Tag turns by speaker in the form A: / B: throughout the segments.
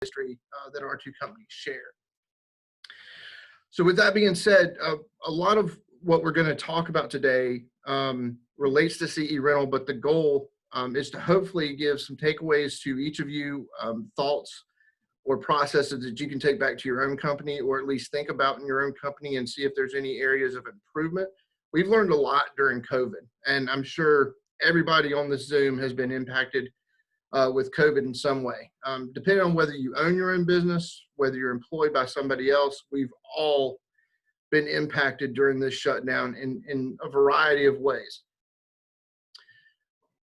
A: history that our two companies share. So with that being said, a lot of what we're going to talk about today relates to CE Rental, but the goal is to hopefully give some takeaways to each of you, thoughts or processes that you can take back to your own company, or at least think about in your own company and see if there's any areas of improvement. We've learned a lot during COVID, and I'm sure everybody on this Zoom has been impacted with COVID in some way. Depending on whether you own your own business, whether you're employed by somebody else, we've all been impacted during this shutdown in a variety of ways.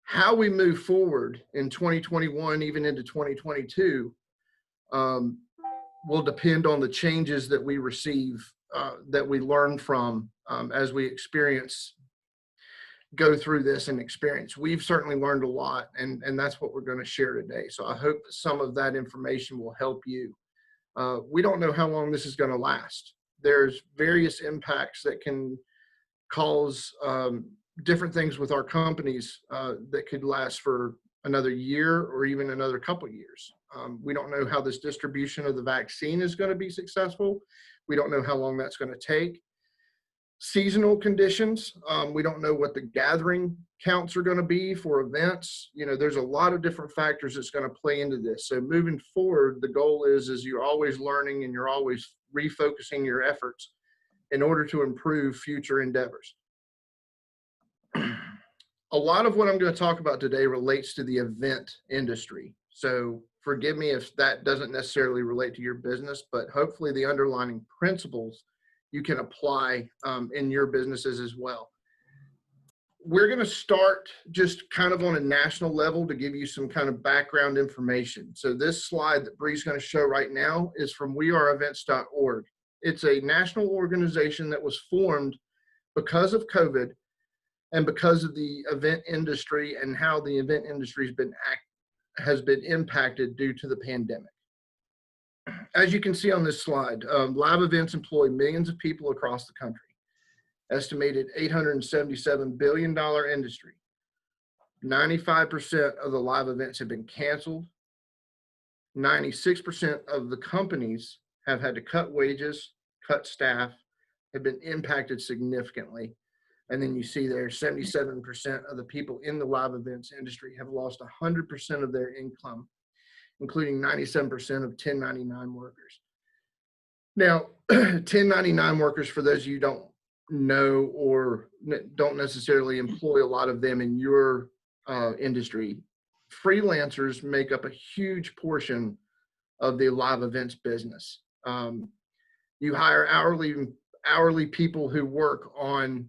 A: How we move forward in 2021, even into 2022, will depend on the changes that we receive, that we learn from as we go through this and experience. We've certainly learned a lot, and that's what we're going to share today. So I hope that some of that information will help you. We don't know how long this is going to last. There's various impacts that can cause different things with our companies that could last for another year or even another couple years. We don't know how this distribution of the vaccine is going to be successful. We don't know how long that's going to take. Seasonal conditions, we don't know what the gathering counts are going to be for events. You know, there's a lot of different factors that's going to play into this. So moving forward, the goal is you're always learning and you're always refocusing your efforts in order to improve future endeavors. A lot of what I'm going to talk about today relates to the event industry. So forgive me if that doesn't necessarily relate to your business, but hopefully the underlying principles you can apply in your businesses as well. We're going to start just kind of on a national level to give you some kind of background information. So this slide that Bree's going to show right now is from weareevents.org. It's a national organization that was formed because of COVID and because of the event industry and how the event industry has been impacted due to the pandemic. As you can see on this slide, live events employ millions of people across the country. Estimated $877 billion industry. 95% of the live events have been canceled. 96% of the companies have had to cut wages, cut staff, have been impacted significantly. And then you see there 77% of the people in the live events industry have lost 100% of their income, including 97% of 1099 workers. Now, 1099 workers, for those of you who don't know or don't necessarily employ a lot of them in your industry, freelancers make up a huge portion of the live events business. You hire hourly people who work on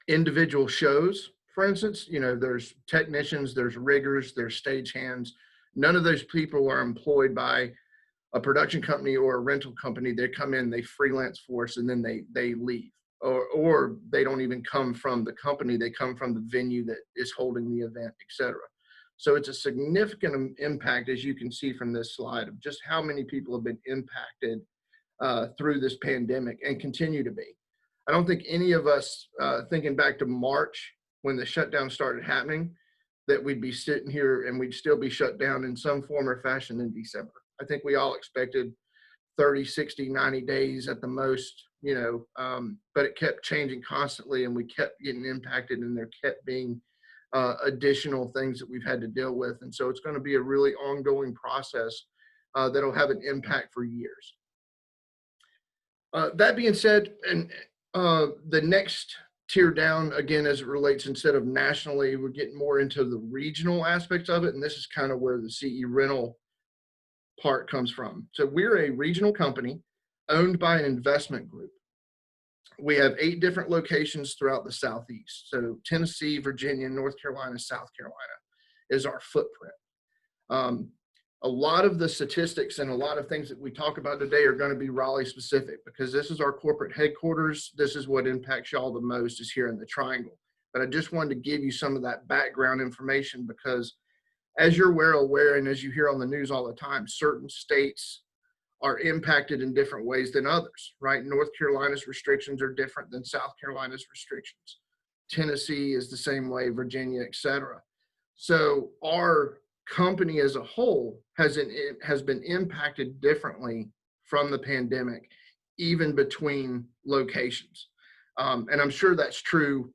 A: individual shows. For instance, you know, there's technicians, there's riggers, there's stagehands. None of those people are employed by a production company or a rental company. They come in, they freelance for us, and then they leave. Or they don't even come from the company, they come from the venue that is holding the event, etc. So it's a significant impact, as you can see from this slide, of just how many people have been impacted through this pandemic and continue to be. I don't think any of us, thinking back to March when the shutdown started happening, that we'd be sitting here and we'd still be shut down in some form or fashion in December. I think we all expected 30, 60, 90 days at the most, you know, but it kept changing constantly and we kept getting impacted, and there kept being additional things that we've had to deal with. And so it's going to be a really ongoing process that'll have an impact for years. That being said, and the next tier down, again, as it relates, instead of nationally, we're getting more into the regional aspects of it. And this is kind of where the CE Rental part comes from. So we're a regional company owned by an investment group. We have 8 different locations throughout the Southeast. So Tennessee, Virginia, North Carolina, South Carolina is our footprint. A lot of the statistics and a lot of things that we talk about today are going to be Raleigh specific, because this is our corporate headquarters. This is what impacts y'all the most, is here in the Triangle. But I just wanted to give you some of that background information, because as you're well aware, and as you hear on the news all the time, certain states are impacted in different ways than others, right? North Carolina's restrictions are different than South Carolina's restrictions. Tennessee is the same way, Virginia, etc. So our company as a whole has been impacted differently from the pandemic, even between locations. And I'm sure that's true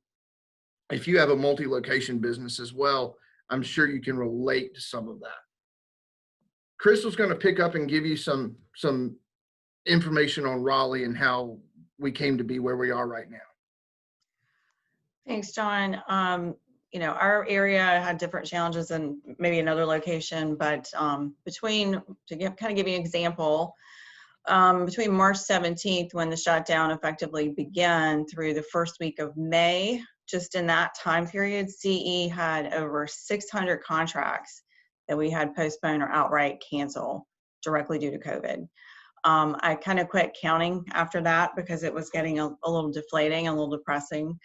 A: if you have a multi-location business as well. I'm sure you can relate to some of that. Crystal's going to pick up and give you some information on Raleigh and how we came to be where we are right now.
B: Thanks, John. Our area had different challenges than maybe another location, but to give you an example, between March 17th, when the shutdown effectively began, through the first week of May, just in that time period, CE had over 600 contracts that we had postponed or outright cancel directly due to COVID. I kind of quit counting after that because it was getting a little deflating, a little depressing.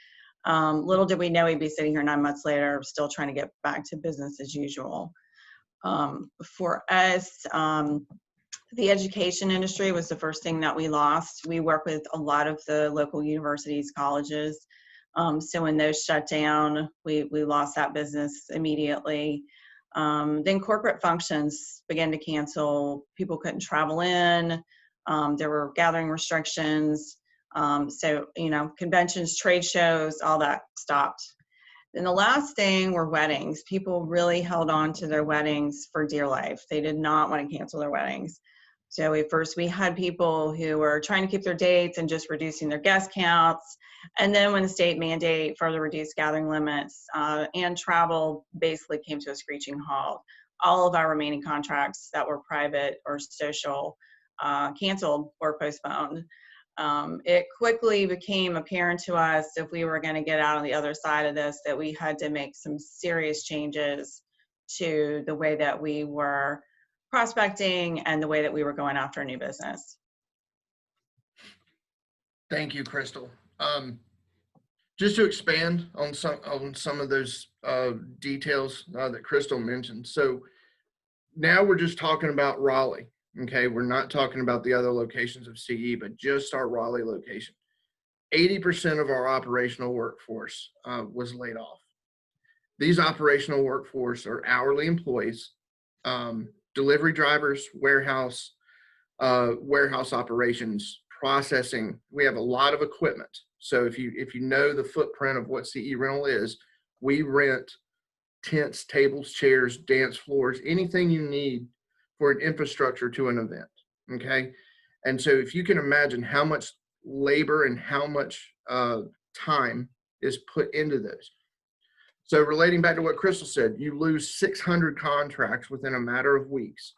B: Little did we know we'd be sitting here 9 months later, still trying to get back to business as usual. For us, the education industry was the first thing that we lost. We work with a lot of the local universities, colleges. So when those shut down, we lost that business immediately. Then corporate functions began to cancel. People couldn't travel in. There were gathering restrictions. So, conventions, trade shows, all that stopped. And the last thing were weddings. People really held on to their weddings for dear life. They did not want to cancel their weddings. So we had people who were trying to keep their dates and just reducing their guest counts. And then when the state mandate further reduced gathering limits and travel basically came to a screeching halt, all of our remaining contracts that were private or social canceled or postponed. It quickly became apparent to us, if we were going to get out on the other side of this, that we had to make some serious changes to the way that we were prospecting and the way that we were going after a new business.
A: Thank you, Crystal. Just to expand on some of those details that Crystal mentioned. So now we're just talking about Raleigh. Okay, we're not talking about the other locations of CE, but just our Raleigh location. 80% of our operational workforce was laid off. These operational workforce are hourly employees, delivery drivers, warehouse operations, processing. We have a lot of equipment. So if you know the footprint of what CE Rental is, we rent tents, tables, chairs, dance floors, anything you need for an infrastructure to an event. Okay. And so if you can imagine how much labor and how much time is put into those. So relating back to what Crystal said, you lose 600 contracts within a matter of weeks.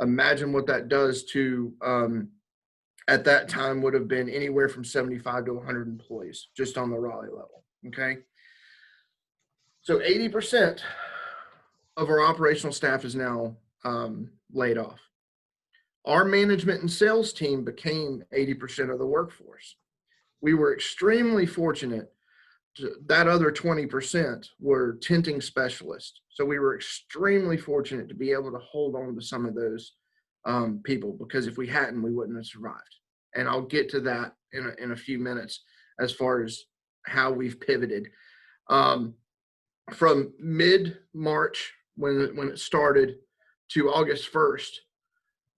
A: Imagine what that does to, at that time would have been anywhere from 75 to 100 employees just on the Raleigh level. Okay. So 80% of our operational staff is now laid off. Our management and sales team became 80% of the workforce. We were extremely fortunate. That other 20% were tenting specialists. So we were extremely fortunate to be able to hold on to some of those people, because if we hadn't, we wouldn't have survived. And I'll get to that in a few minutes as far as how we've pivoted. From mid-March, when it started, to August 1st,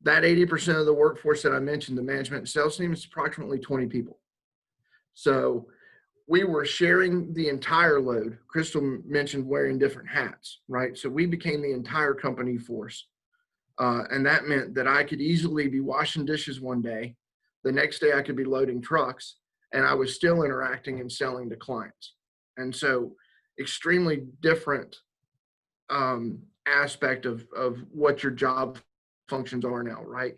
A: that 80% of the workforce that I mentioned, the management and sales team, is approximately 20 people. So we were sharing the entire load. Crystal mentioned wearing different hats, right? So we became the entire company force. And that meant that I could easily be washing dishes one day. The next day I could be loading trucks, and I was still interacting and selling to clients. And so extremely different aspect of what your job functions are now, right?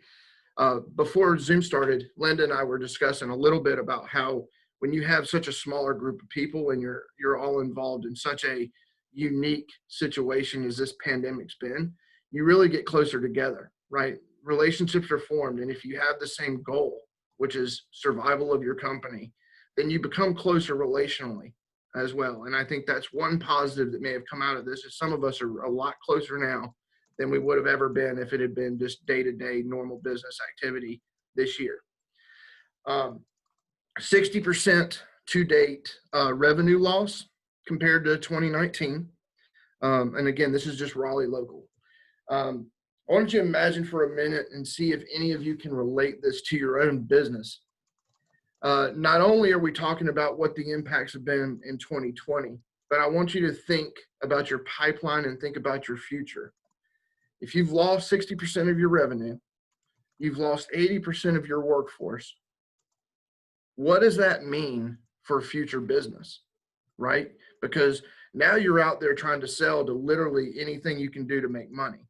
A: Before Zoom started, Linda and I were discussing a little bit about how when you have such a smaller group of people and you're all involved in such a unique situation as this pandemic's been, you really get closer together, right? Relationships are formed, and if you have the same goal, which is survival of your company, then you become closer relationally as well. And I think that's one positive that may have come out of this, is some of us are a lot closer now than we would have ever been if it had been just day-to-day normal business activity this year. 60% to date revenue loss compared to 2019. And again, this is just Raleigh local. I want you to imagine for a minute and see if any of you can relate this to your own business. Not only are we talking about what the impacts have been in 2020, but I want you to think about your pipeline and think about your future. If you've lost 60% of your revenue, you've lost 80% of your workforce, what does that mean for future business, right? Because now you're out there trying to sell to literally anything you can do to make money.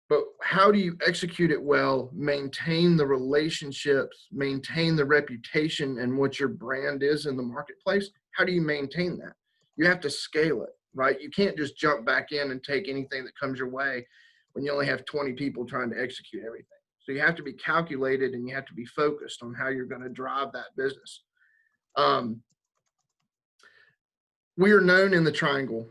A: But how do you execute it well, maintain the relationships, maintain the reputation and what your brand is in the marketplace? How do you maintain that? You have to scale it, right? You can't just jump back in and take anything that comes your way when you only have 20 people trying to execute everything. So you have to be calculated and you have to be focused on how you're going to drive that business. We are known in the Triangle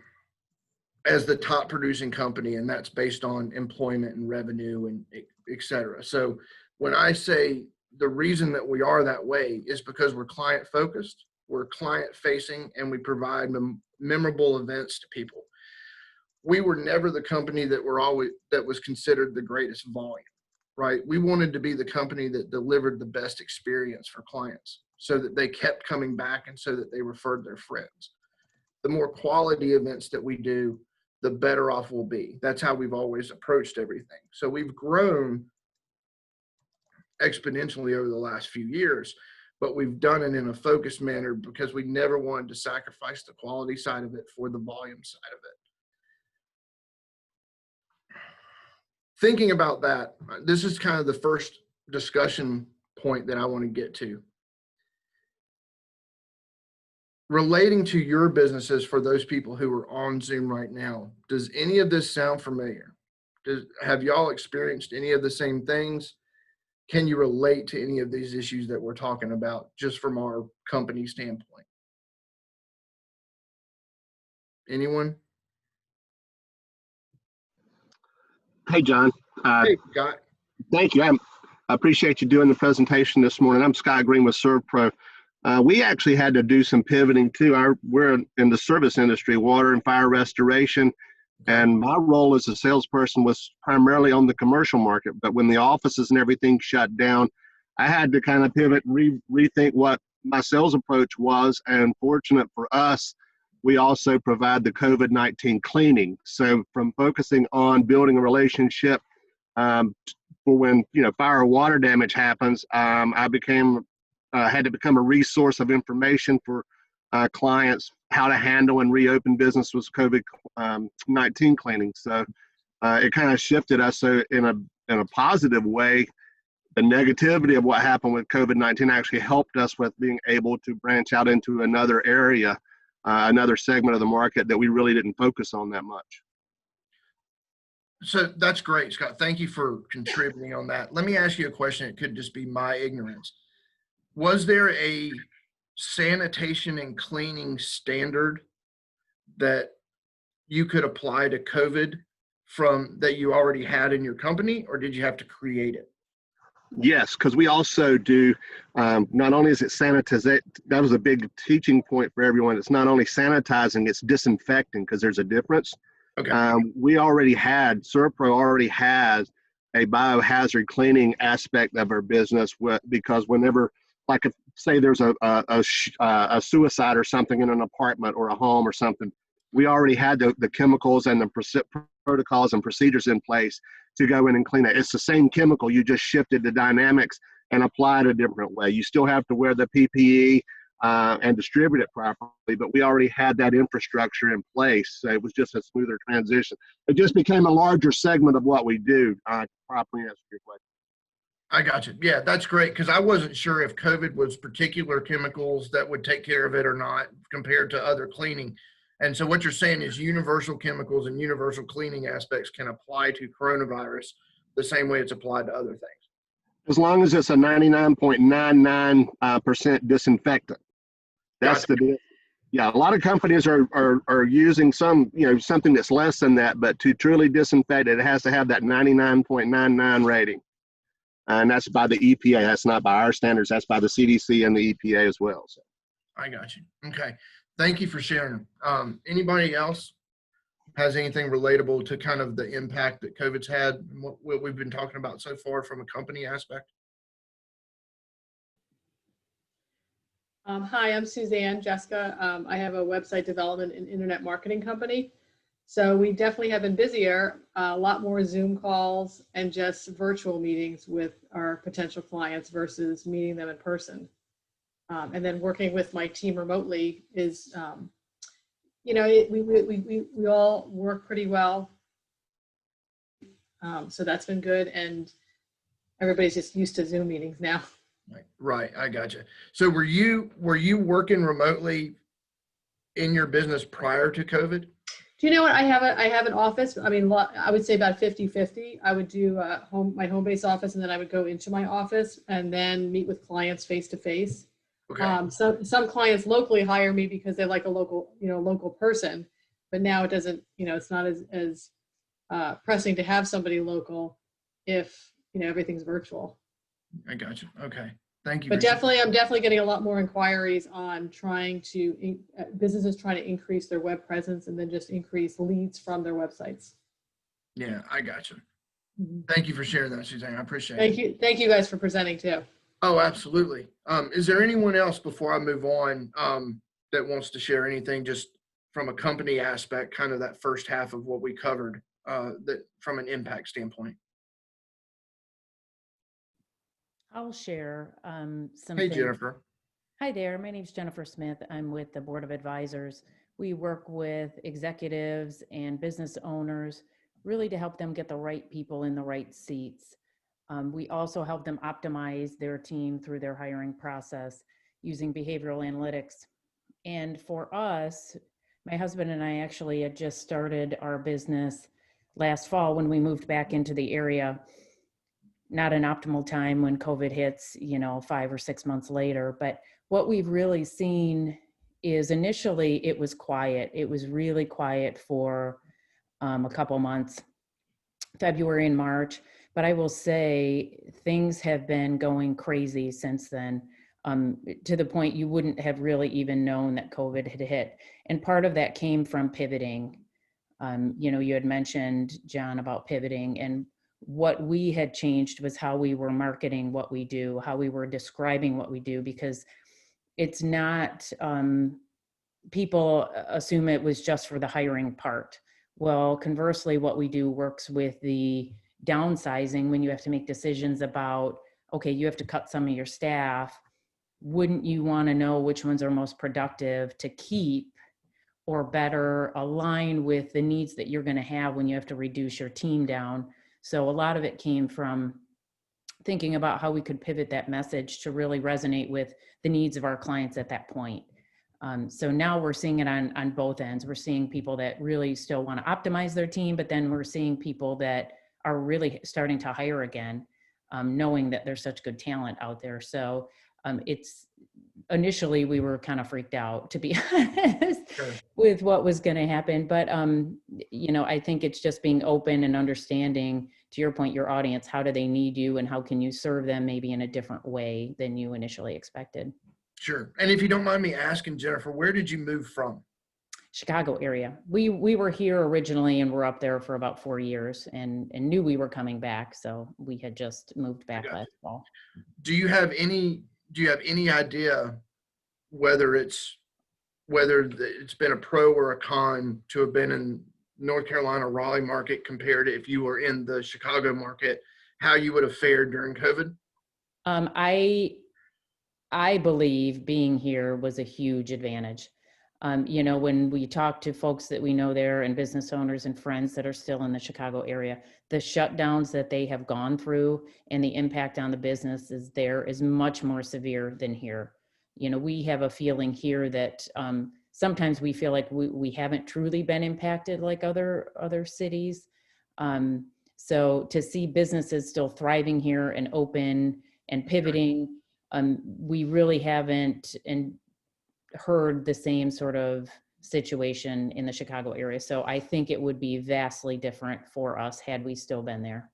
A: as the top producing company, and that's based on employment and revenue and et cetera. So when I say the reason that we are that way is because we're client focused, we're client facing, and we provide memorable events to people. We were never the company that was considered the greatest volume, right? We wanted to be the company that delivered the best experience for clients so that they kept coming back and so that they referred their friends. The more quality events that we do, the better off we'll be. That's how we've always approached everything. So we've grown exponentially over the last few years, but we've done it in a focused manner because we never wanted to sacrifice the quality side of it for the volume side of it. Thinking about that, this is kind of the first discussion point that I want to get to. Relating to your businesses for those people who are on Zoom right now, does any of this sound familiar? Have y'all experienced any of the same things? Can you relate to any of these issues that we're talking about just from our company standpoint? Anyone?
C: Hey, John.
A: Hey, Scott.
C: Thank you. I appreciate you doing the presentation this morning. I'm Scott Green with ServPro. We actually had to do some pivoting too. We're in the service industry, water and fire restoration, and my role as a salesperson was primarily on the commercial market. But when the offices and everything shut down, I had to kind of pivot and rethink what my sales approach was. And fortunate for us, we also provide the COVID-19 cleaning. So from focusing on building a relationship for when fire or water damage happens, I had to become a resource of information for clients how to handle and reopen business with COVID-19 cleaning. So it kind of shifted us. So in a positive way, the negativity of what happened with COVID-19 actually helped us with being able to branch out into another area, another segment of the market that we really didn't focus on that much.
A: So that's great, Scott. Thank you for contributing on that. Let me ask you a question. It could just be my ignorance. Was there a sanitation and cleaning standard that you could apply to COVID that you already had in your company, or did you have to create it?
C: Yes, because we also do, not only is it sanitization, that was a big teaching point for everyone. It's not only sanitizing, it's disinfecting, because there's a difference.
A: Okay.
C: ServPro already has a biohazard cleaning aspect of our business because whenever, like if, say there's a suicide or something in an apartment or a home or something, we already had the chemicals and the protocols and procedures in place to go in and clean it. It's the same chemical, you just shifted the dynamics and applied a different way. You still have to wear the PPE and distribute it properly, but we already had that infrastructure in place. So it was just a smoother transition. It just became a larger segment of what we do, to properly answer your question.
A: I got you. Yeah, that's great, because I wasn't sure if COVID was particular chemicals that would take care of it or not compared to other cleaning. And so what you're saying is universal chemicals and universal cleaning aspects can apply to coronavirus the same way it's applied to other things.
C: As long as it's a 99.99% disinfectant. That's
A: Gotcha.
C: Yeah, a lot of companies are using something that's less than that, but to truly disinfect it, it has to have that 99.99 rating. And that's by the EPA. That's not by our standards. That's by the CDC and the EPA as well. So.
A: I got you. Okay. Thank you for sharing. Anybody else has anything relatable to kind of the impact that COVID's had and what we've been talking about so far from a company aspect?
D: Hi, I'm Suzanne Jessica. I have a website development and internet marketing company. So we definitely have been busier, a lot more Zoom calls and just virtual meetings with our potential clients versus meeting them in person. And then working with my team remotely is, we all work pretty well. So that's been good. And everybody's just used to Zoom meetings now.
A: Right. I gotcha. So were you working remotely in your business prior to COVID?
D: Do you know what? I have an office. I mean, I would say about 50-50. I would do my home base office, and then I would go into my office and then meet with clients face to face.
A: Okay.
D: Some clients locally hire me because they like a local person, but now it doesn't, it's not as pressing to have somebody local if, everything's virtual.
A: I got you. Okay. Thank you.
D: But I'm definitely getting a lot more inquiries on businesses trying to increase their web presence and then just increase leads from their websites.
A: Yeah, I got you.
D: Mm-hmm.
A: Thank you for sharing that, Suzanne. I appreciate it.
D: Thank you. Thank you guys for presenting too.
A: Oh, absolutely. Is there anyone else before I move on that wants to share anything just from a company aspect, kind of that first half of what we covered that from an impact standpoint?
E: I'll share some
A: Hey,
E: things.
A: Jennifer.
E: Hi there, my name is Jennifer Smith. I'm with the Board of Advisors. We work with executives and business owners really to help them get the right people in the right seats. We also help them optimize their team through their hiring process using behavioral analytics. And for us, my husband and I actually had just started our business last fall when we moved back into the area. Not an optimal time when COVID hits, 5 or 6 months later. But what we've really seen is initially it was quiet. It was really quiet for a couple months, February and March. But I will say things have been going crazy since then, to the point you wouldn't have really even known that COVID had hit. And part of that came from pivoting. You had mentioned, John, about pivoting, and what we had changed was how we were marketing what we do, how we were describing what we do, because it's not, people assume it was just for the hiring part. Well, conversely, what we do works with the downsizing when you have to make decisions about, okay, you have to cut some of your staff. Wouldn't you want to know which ones are most productive to keep or better align with the needs that you're going to have when you have to reduce your team down? So a lot of it came from thinking about how we could pivot that message to really resonate with the needs of our clients at that point. So now we're seeing it on both ends. We're seeing people that really still want to optimize their team, but then we're seeing people that are really starting to hire again, knowing that there's such good talent out there. So it's initially we were kind of freaked out, to be honest,
A: Sure.
E: with what was going to happen. But, I think it's just being open and understanding, to your point, your audience, how do they need you and how can you serve them maybe in a different way than you initially expected.
A: Sure. And if you don't mind me asking, Jennifer, where did you move from?
E: Chicago area. We were here originally and we're up there for about 4 years and knew we were coming back. So we had just moved back last fall.
A: Do you have any idea whether it's been a pro or a con to have been in North Carolina, Raleigh market compared to if you were in the Chicago market, how you would have fared during COVID?
E: I believe being here was a huge advantage. When we talk to folks that we know there and business owners and friends that are still in the Chicago area, the shutdowns that they have gone through and the impact on the businesses there is much more severe than here. We have a feeling here that sometimes we feel like we haven't truly been impacted like other cities. So to see businesses still thriving here and open and pivoting, we really haven't heard the same sort of situation in the Chicago area. So I think it would be vastly different for us had we still been there.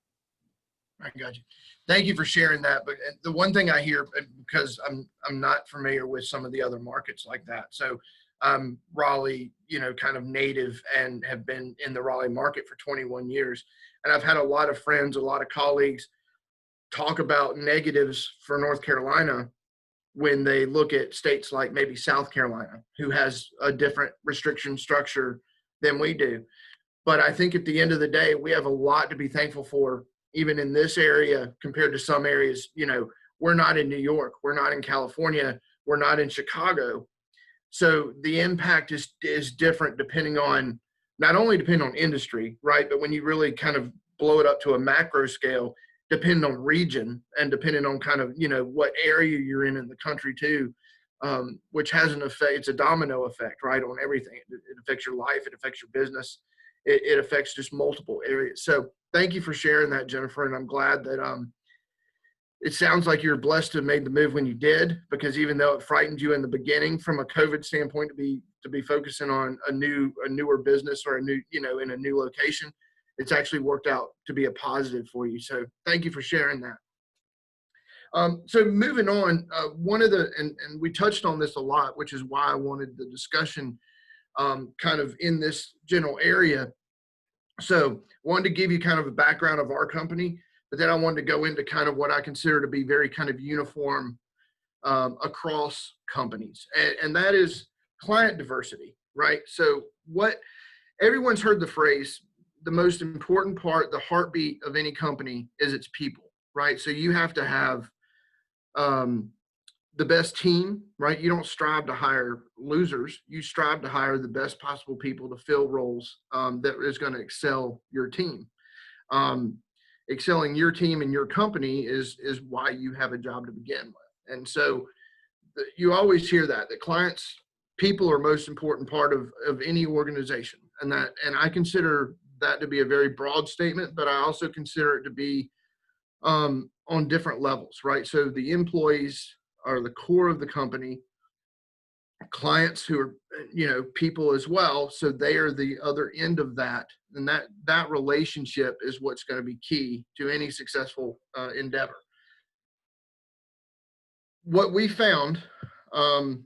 A: I got you. Thank you for sharing that. But the one thing I hear, because I'm not familiar with some of the other markets like that. So I'm Raleigh, kind of native and have been in the Raleigh market for 21 years. And I've had a lot of friends, a lot of colleagues talk about negatives for North Carolina when they look at states like maybe South Carolina, who has a different restriction structure than we do. But I think at the end of the day, we have a lot to be thankful for, even in this area compared to some areas. We're not in New York, we're not in California, we're not in Chicago. So the impact is different depending on, not only depending on industry, right? But when you really kind of blow it up to a macro scale, depending on region and depending on kind of, what area you're in the country too, which has an effect. It's a domino effect, right? On everything. It affects your life. It affects your business. It affects just multiple areas. So thank you for sharing that, Jennifer. And I'm glad that, it sounds like you're blessed to have made the move when you did, because even though it frightened you in the beginning from a COVID standpoint to be focusing on a newer business or a new, in a new location, it's actually worked out to be a positive for you. So thank you for sharing that. So moving on, and we touched on this a lot, which is why I wanted the discussion kind of in this general area. So wanted to give you kind of a background of our company, but then I wanted to go into kind of what I consider to be very kind of uniform across companies. And that is client diversity, right? So everyone's heard the phrase, the most important part, the heartbeat of any company is its people, right? So you have to have the best team, right? You don't strive to hire losers. You strive to hire the best possible people to fill roles that is going to excel your team. Excelling your team and your company is why you have a job to begin with. And so you always hear that clients, people are most important part of any organization. And I consider that to be a very broad statement, but I also consider it to be on different levels, right? So the employees are the core of the company, clients who are, people as well. So they are the other end of that. And that relationship is what's going to be key to any successful endeavor. What we found, and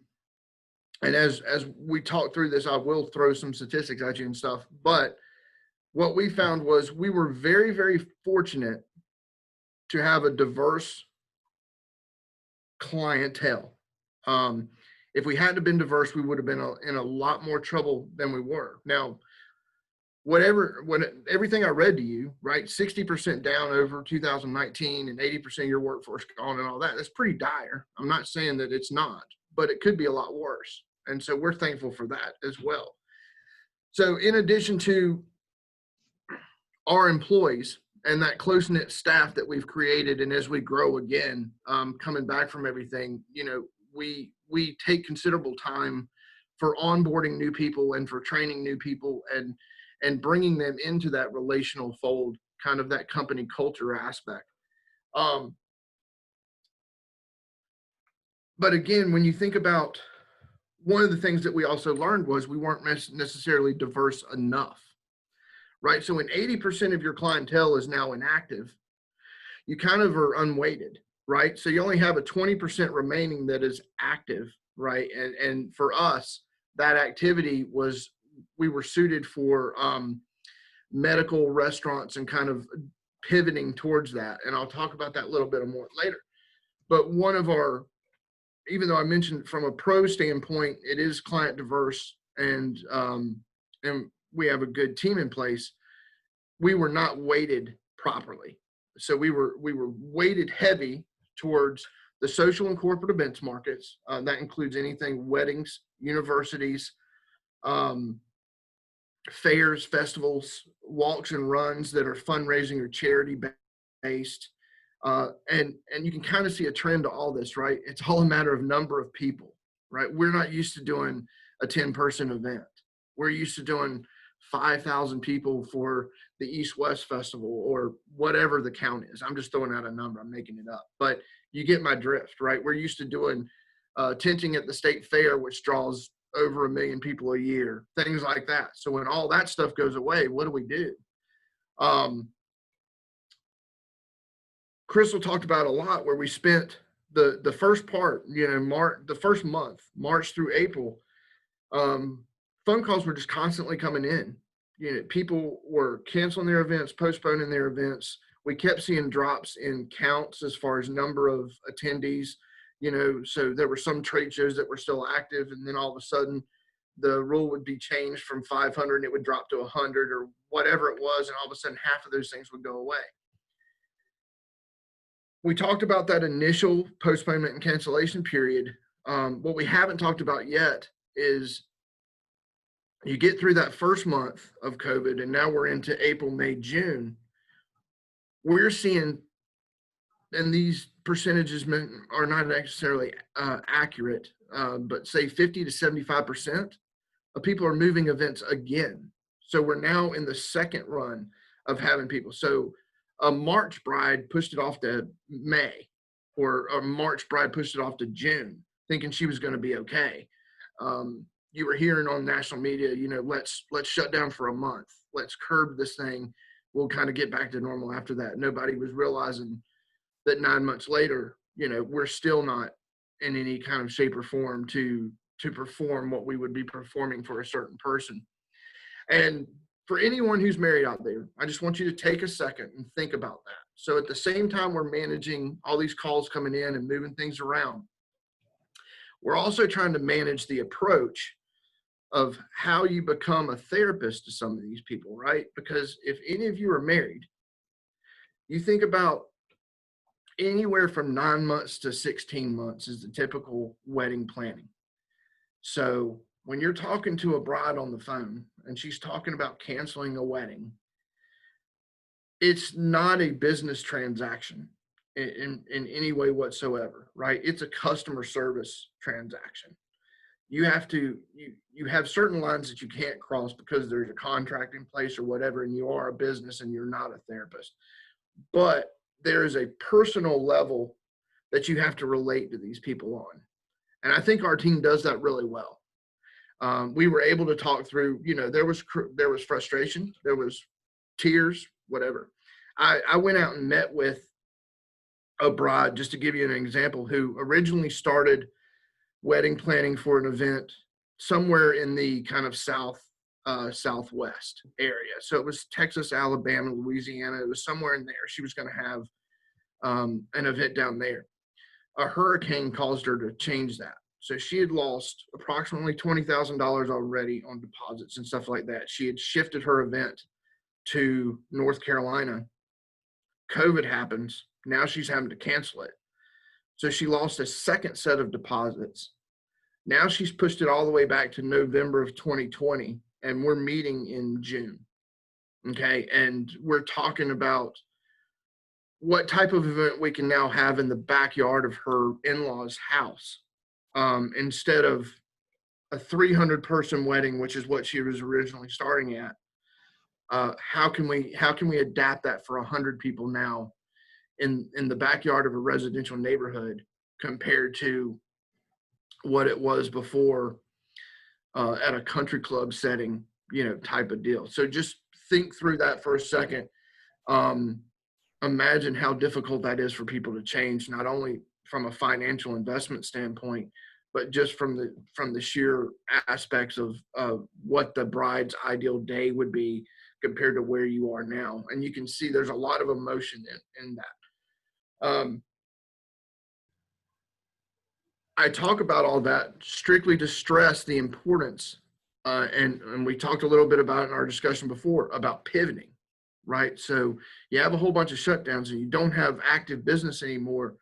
A: as we talk through this, I will throw some statistics at you and stuff, but what we found was we were very, very fortunate to have a diverse clientele. If we hadn't been diverse, we would have been in a lot more trouble than we were. Now, everything I read to you, right, 60% down over 2019 and 80% of your workforce gone and all that, that's pretty dire. I'm not saying that it's not, but it could be a lot worse. And so we're thankful for that as well. So in addition to our employees and that close-knit staff that we've created, and as we grow again, coming back from everything, we take considerable time for onboarding new people and for training new people and bringing them into that relational fold, kind of that company culture aspect. But again, when you think about, one of the things that we also learned was we weren't necessarily diverse enough, right? So when 80% of your clientele is now inactive, you kind of are unweighted, right? So you only have a 20% remaining that is active, right? And for us, that activity was, we were suited for medical, restaurants, and kind of pivoting towards that. And I'll talk about that a little bit more later. But one of our, even though I mentioned from a pro standpoint, it is client diverse and we have a good team in place, we were not weighted properly. So we were weighted heavy towards the social and corporate events markets. That includes anything weddings, universities, fairs, festivals, walks and runs that are fundraising or charity based. And you can kind of see a trend to all this, right? It's all a matter of number of people, right? We're not used to doing a 10-person event. We're used to doing 5,000 people for the East-West Festival or whatever the count is. I'm just throwing out a number. I'm making it up. But you get my drift, right? We're used to doing tenting at the state fair, which draws over 1 million people a year, things like that. So when all that stuff goes away, what do? Crystal talked about a lot where we spent the first part, the first month, March through April, phone calls were just constantly coming in. People were canceling their events, postponing their events. We kept seeing drops in counts as far as number of attendees. So there were some trade shows that were still active, and then all of a sudden the rule would be changed from 500 and it would drop to 100 or whatever it was, and all of a sudden half of those things would go away. We talked about that initial postponement and cancellation period. What we haven't talked about yet is you get through that first month of COVID, and now we're into April, May, June. We're seeing, and these percentages are not necessarily accurate, but say 50 to 75% of people are moving events again. So we're now in the second run of having people. So a March bride pushed it off to May, or a March bride pushed it off to June, thinking she was going to be okay. You were hearing on national media, let's shut down for a month. Let's curb this thing. We'll kind of get back to normal after that. Nobody was realizing that 9 months later, we're still not in any kind of shape or form to perform what we would be performing for a certain person. And for anyone who's married out there, I just want you to take a second and think about that. So at the same time we're managing all these calls coming in and moving things around, we're also trying to manage the approach of how you become a therapist to some of these people, right? Because if any of you are married, you think about anywhere from 9 months to 16 months is the typical wedding planning. So when you're talking to a bride on the phone and she's talking about canceling a wedding, it's not a business transaction in any way whatsoever, right? It's a customer service transaction. You have certain lines that you can't cross because there's a contract in place or whatever, and you are a business and you're not a therapist. But there is a personal level that you have to relate to these people on. And I think our team does that really well. We were able to talk through, there was frustration, there was tears, whatever. I went out and met with a bride, just to give you an example, who originally started wedding planning for an event somewhere in the kind of southwest area. So it was Texas, Alabama, Louisiana. It was somewhere in there. She was going to have an event down there. A hurricane caused her to change that. So she had lost approximately $20,000 already on deposits and stuff like that. She had shifted her event to North Carolina. COVID happens. Now she's having to cancel it. So she lost a second set of deposits. Now she's pushed it all the way back to November of 2020, and we're meeting in June. Okay. And we're talking about what type of event we can now have in the backyard of her in-laws' house. Instead of a 300-person wedding, which is what she was originally starting at. How can we adapt that for 100 people now in the backyard of a residential neighborhood compared to what it was before at a country club setting, type of deal. So just think through that for a second. Imagine how difficult that is for people to change, not only from a financial investment standpoint, but just from the sheer aspects of what the bride's ideal day would be compared to where you are now. And you can see there's a lot of emotion in that. I talk about all that strictly to stress the importance, and we talked a little bit about it in our discussion before about pivoting, right? So you have a whole bunch of shutdowns and you don't have active business anymore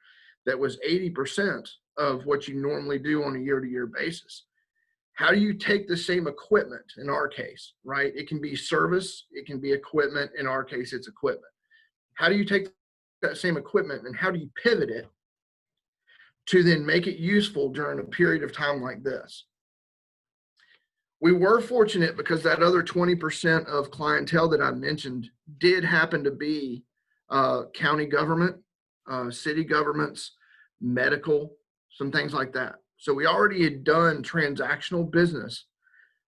A: that was 80% of what you normally do on a year-to-year basis. How do you take the same equipment in our case, right? It can be service, it can be equipment. In our case, it's equipment. How do you take that same equipment and how do you pivot it to then make it useful during a period of time like this? We were fortunate because that other 20% of clientele that I mentioned did happen to be county government, city governments, medical, some things like that. So we already had done transactional business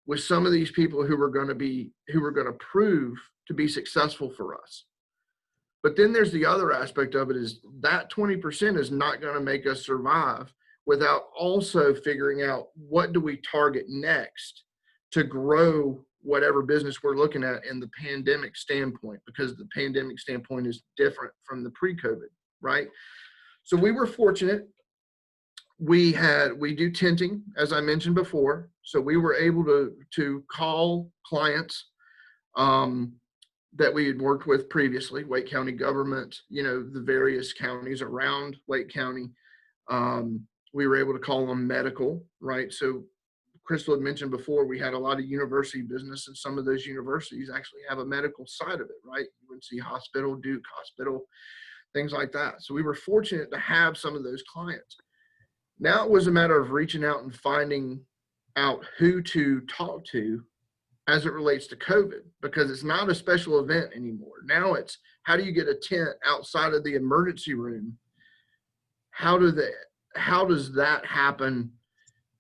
A: with some of these people who were going to prove to be successful for us. But then there's the other aspect of it is that 20% is not going to make us survive without also figuring out what do we target next to grow whatever business we're looking at in the pandemic standpoint, because the pandemic standpoint is different from the pre-COVID, right? So we were fortunate. We do tinting, as I mentioned before. So we were able to call clients that we had worked with previously, Wake County government, the various counties around Wake County. We were able to call them medical, right? So Crystal had mentioned before, we had a lot of university business, and some of those universities actually have a medical side of it, right? UNC Hospital, Duke Hospital, things like that. So we were fortunate to have some of those clients. Now it was a matter of reaching out and finding out who to talk to as it relates to COVID, because it's not a special event anymore. Now it's, how do you get a tent outside of the emergency room? How does that happen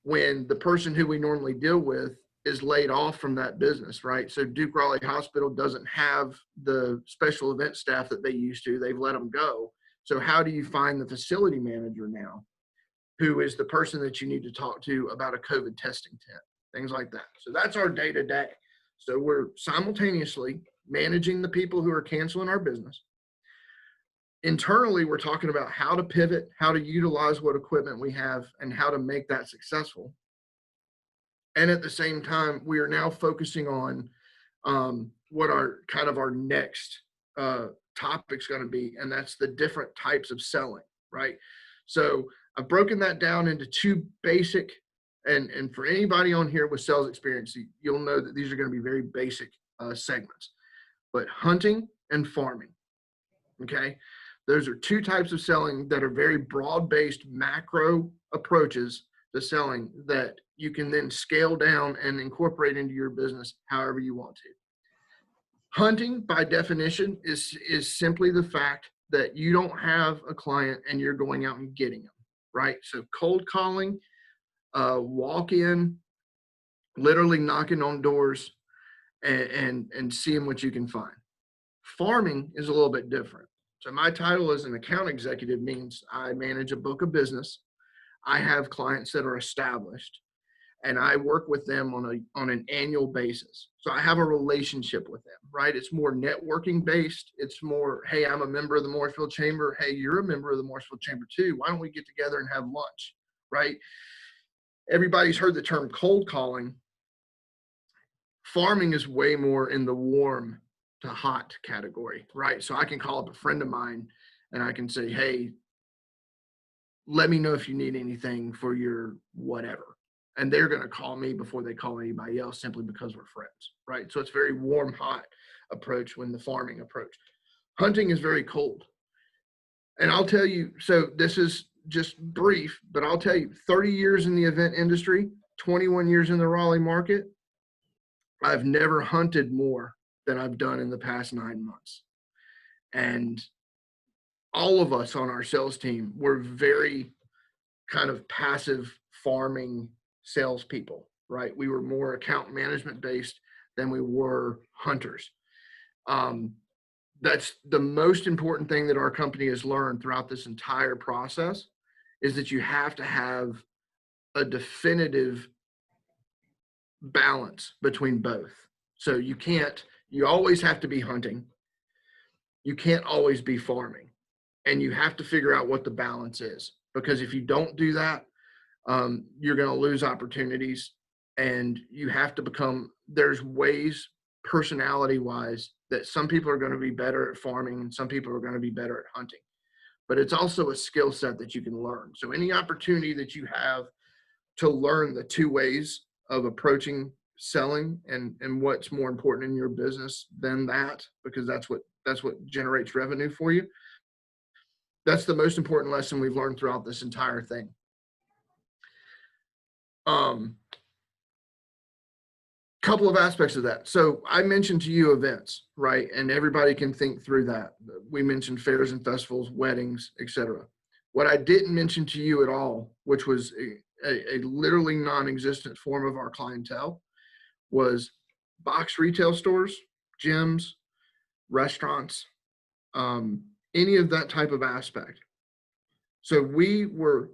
A: when the person who we normally deal with is laid off from that business, right? So Duke Raleigh Hospital doesn't have the special event staff that they used to. They've let them go. So how do you find the facility manager now, who is the person that you need to talk to about a COVID testing tent, things like that. So that's our day-to-day. So we're simultaneously managing the people who are canceling our business. Internally, we're talking about how to pivot, how to utilize what equipment we have, and how to make that successful. And at the same time, we are now focusing on what our next topic's going to be, and that's the different types of selling, right? So I've broken that down into two basic, and for anybody on here with sales experience, you'll know that these are going to be very basic segments, but hunting and farming, okay? Those are two types of selling that are very broad-based macro approaches to selling that you can then scale down and incorporate into your business however you want to. Hunting, by definition, is simply the fact that you don't have a client and you're going out and getting them, right? So cold calling, walk in, literally knocking on doors and seeing what you can find. Farming is a little bit different. So my title as an account executive means I manage a book of business. I have clients that are established, and I work with them on an annual basis. So I have a relationship with them, right? It's more networking based. It's more, hey, I'm a member of the Morrisville Chamber. Hey, you're a member of the Morrisville Chamber too. Why don't we get together and have lunch, right? Everybody's heard the term cold calling. Farming is way more in the warm to hot category, right? So I can call up a friend of mine and I can say, hey, let me know if you need anything for your whatever. And they're going to call me before they call anybody else, simply because we're friends, right? So it's very warm, hot approach when the farming approach. Hunting is very cold. And I'll tell you, so this is just brief, but I'll tell you, 30 years in the event industry, 21 years in the Raleigh market, I've never hunted more than I've done in the past 9 months. And all of us on our sales team were very kind of passive farming salespeople, right? We were more account management based than we were hunters. That's the most important thing that our company has learned throughout this entire process, is that you have to have a definitive balance between both. So you always have to be hunting. You can't always be farming. And you have to figure out what the balance is, because if you don't do that, you're going to lose opportunities, and you have to there's ways personality wise that some people are going to be better at farming and some people are going to be better at hunting, but it's also a skill set that you can learn. So any opportunity that you have to learn the two ways of approaching selling and what's more important in your business than that, because that's what generates revenue for you. That's the most important lesson we've learned throughout this entire thing. Couple of aspects of that. So I mentioned to you events, right? And everybody can think through that. We mentioned fairs and festivals, weddings, etc. What I didn't mention to you at all, which was a literally non-existent form of our clientele, was box retail stores, gyms, restaurants, any of that type of aspect. So we were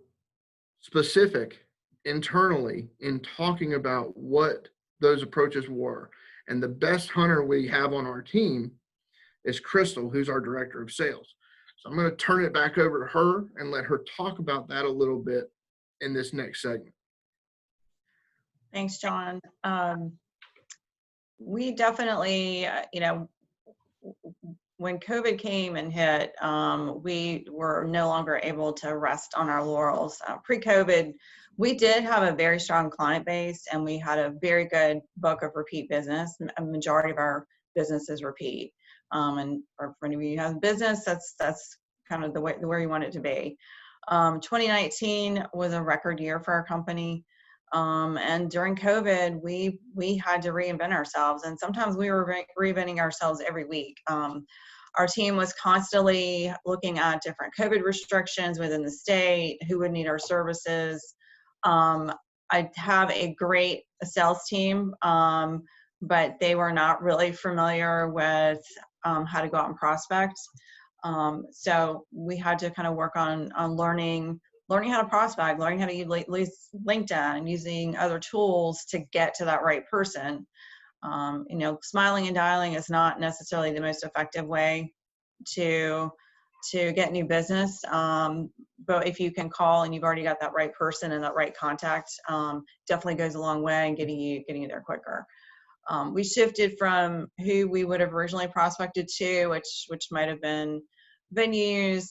A: specific internally in talking about what those approaches were. And the best hunter we have on our team is Crystal, who's our director of sales. So I'm going to turn it back over to her and let her talk about that a little bit in this next segment.
B: Thanks, John. We definitely, when COVID came and hit, we were no longer able to rest on our laurels. Pre-COVID, we did have a very strong client base, and we had a very good book of repeat business. A majority of our business is repeat. And for anybody who has business, that's kind of where you want it to be. 2019 was a record year for our company. And during COVID, we had to reinvent ourselves, and sometimes we were reinventing ourselves every week. Our team was constantly looking at different COVID restrictions within the state, who would need our services. I have a great sales team, but they were not really familiar with how to go out and prospect. So we had to kind of work on learning how to prospect, learning how to use LinkedIn, and using other tools to get to that right person. Smiling and dialing is not necessarily the most effective way to get new business. But if you can call and you've already got that right person and that right contact, definitely goes a long way in getting you there quicker. We shifted from who we would have originally prospected to, which might have been venues,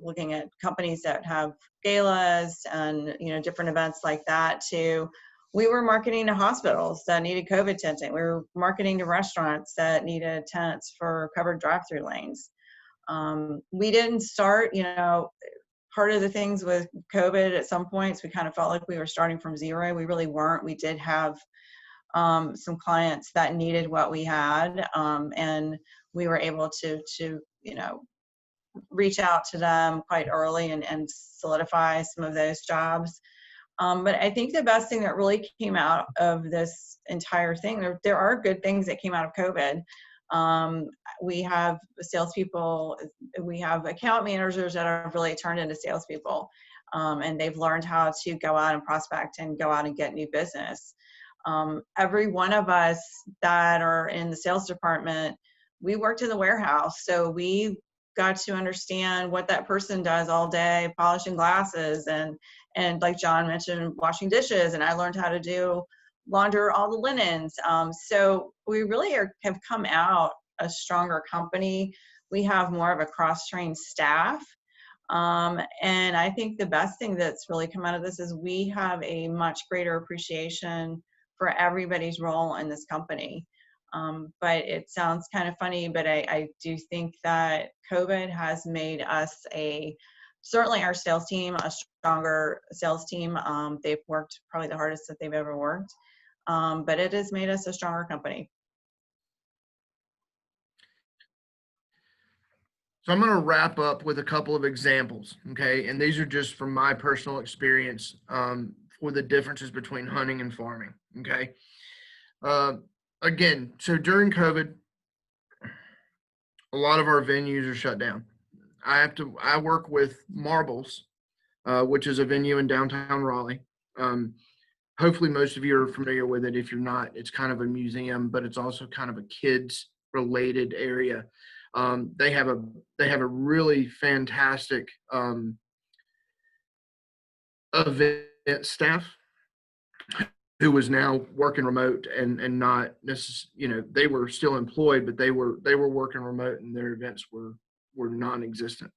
B: looking at companies that have galas and different events like that, to we were marketing to hospitals that needed COVID tenting. We were marketing to restaurants that needed tents for covered drive-through lanes. We didn't start, part of the things with COVID at some points, we kind of felt like we were starting from zero. We really weren't. We did have some clients that needed what we had, and we were able to reach out to them quite early and solidify some of those jobs. But I think the best thing that really came out of this entire thing, there are good things that came out of COVID. We have salespeople, we have account managers that have really turned into salespeople, and they've learned how to go out and prospect and go out and get new business. Every one of us that are in the sales department, we worked in the warehouse, so we got to understand what that person does all day, polishing glasses and like John mentioned, washing dishes, and I learned how to launder all the linens. So we really have come out a stronger company. We have more of a cross-trained staff. And I think the best thing that's really come out of this is we have a much greater appreciation for everybody's role in this company. But it sounds kind of funny, but I do think that COVID has made us certainly our sales team, a stronger sales team. They've worked probably the hardest that they've ever worked, but it has made us a stronger company.
A: So I'm going to wrap up with a couple of examples, okay? And these are just from my personal experience for the differences between hunting and farming, okay? Again, so during COVID, a lot of our venues are shut down. I work with Marbles, which is a venue in downtown Raleigh. Hopefully most of you are familiar with it. If you're not, it's kind of a museum, but it's also kind of a kids related area. They have a really fantastic event staff who was now working remote and not necessarily, they were still employed, but they were working remote and their events were non-existent.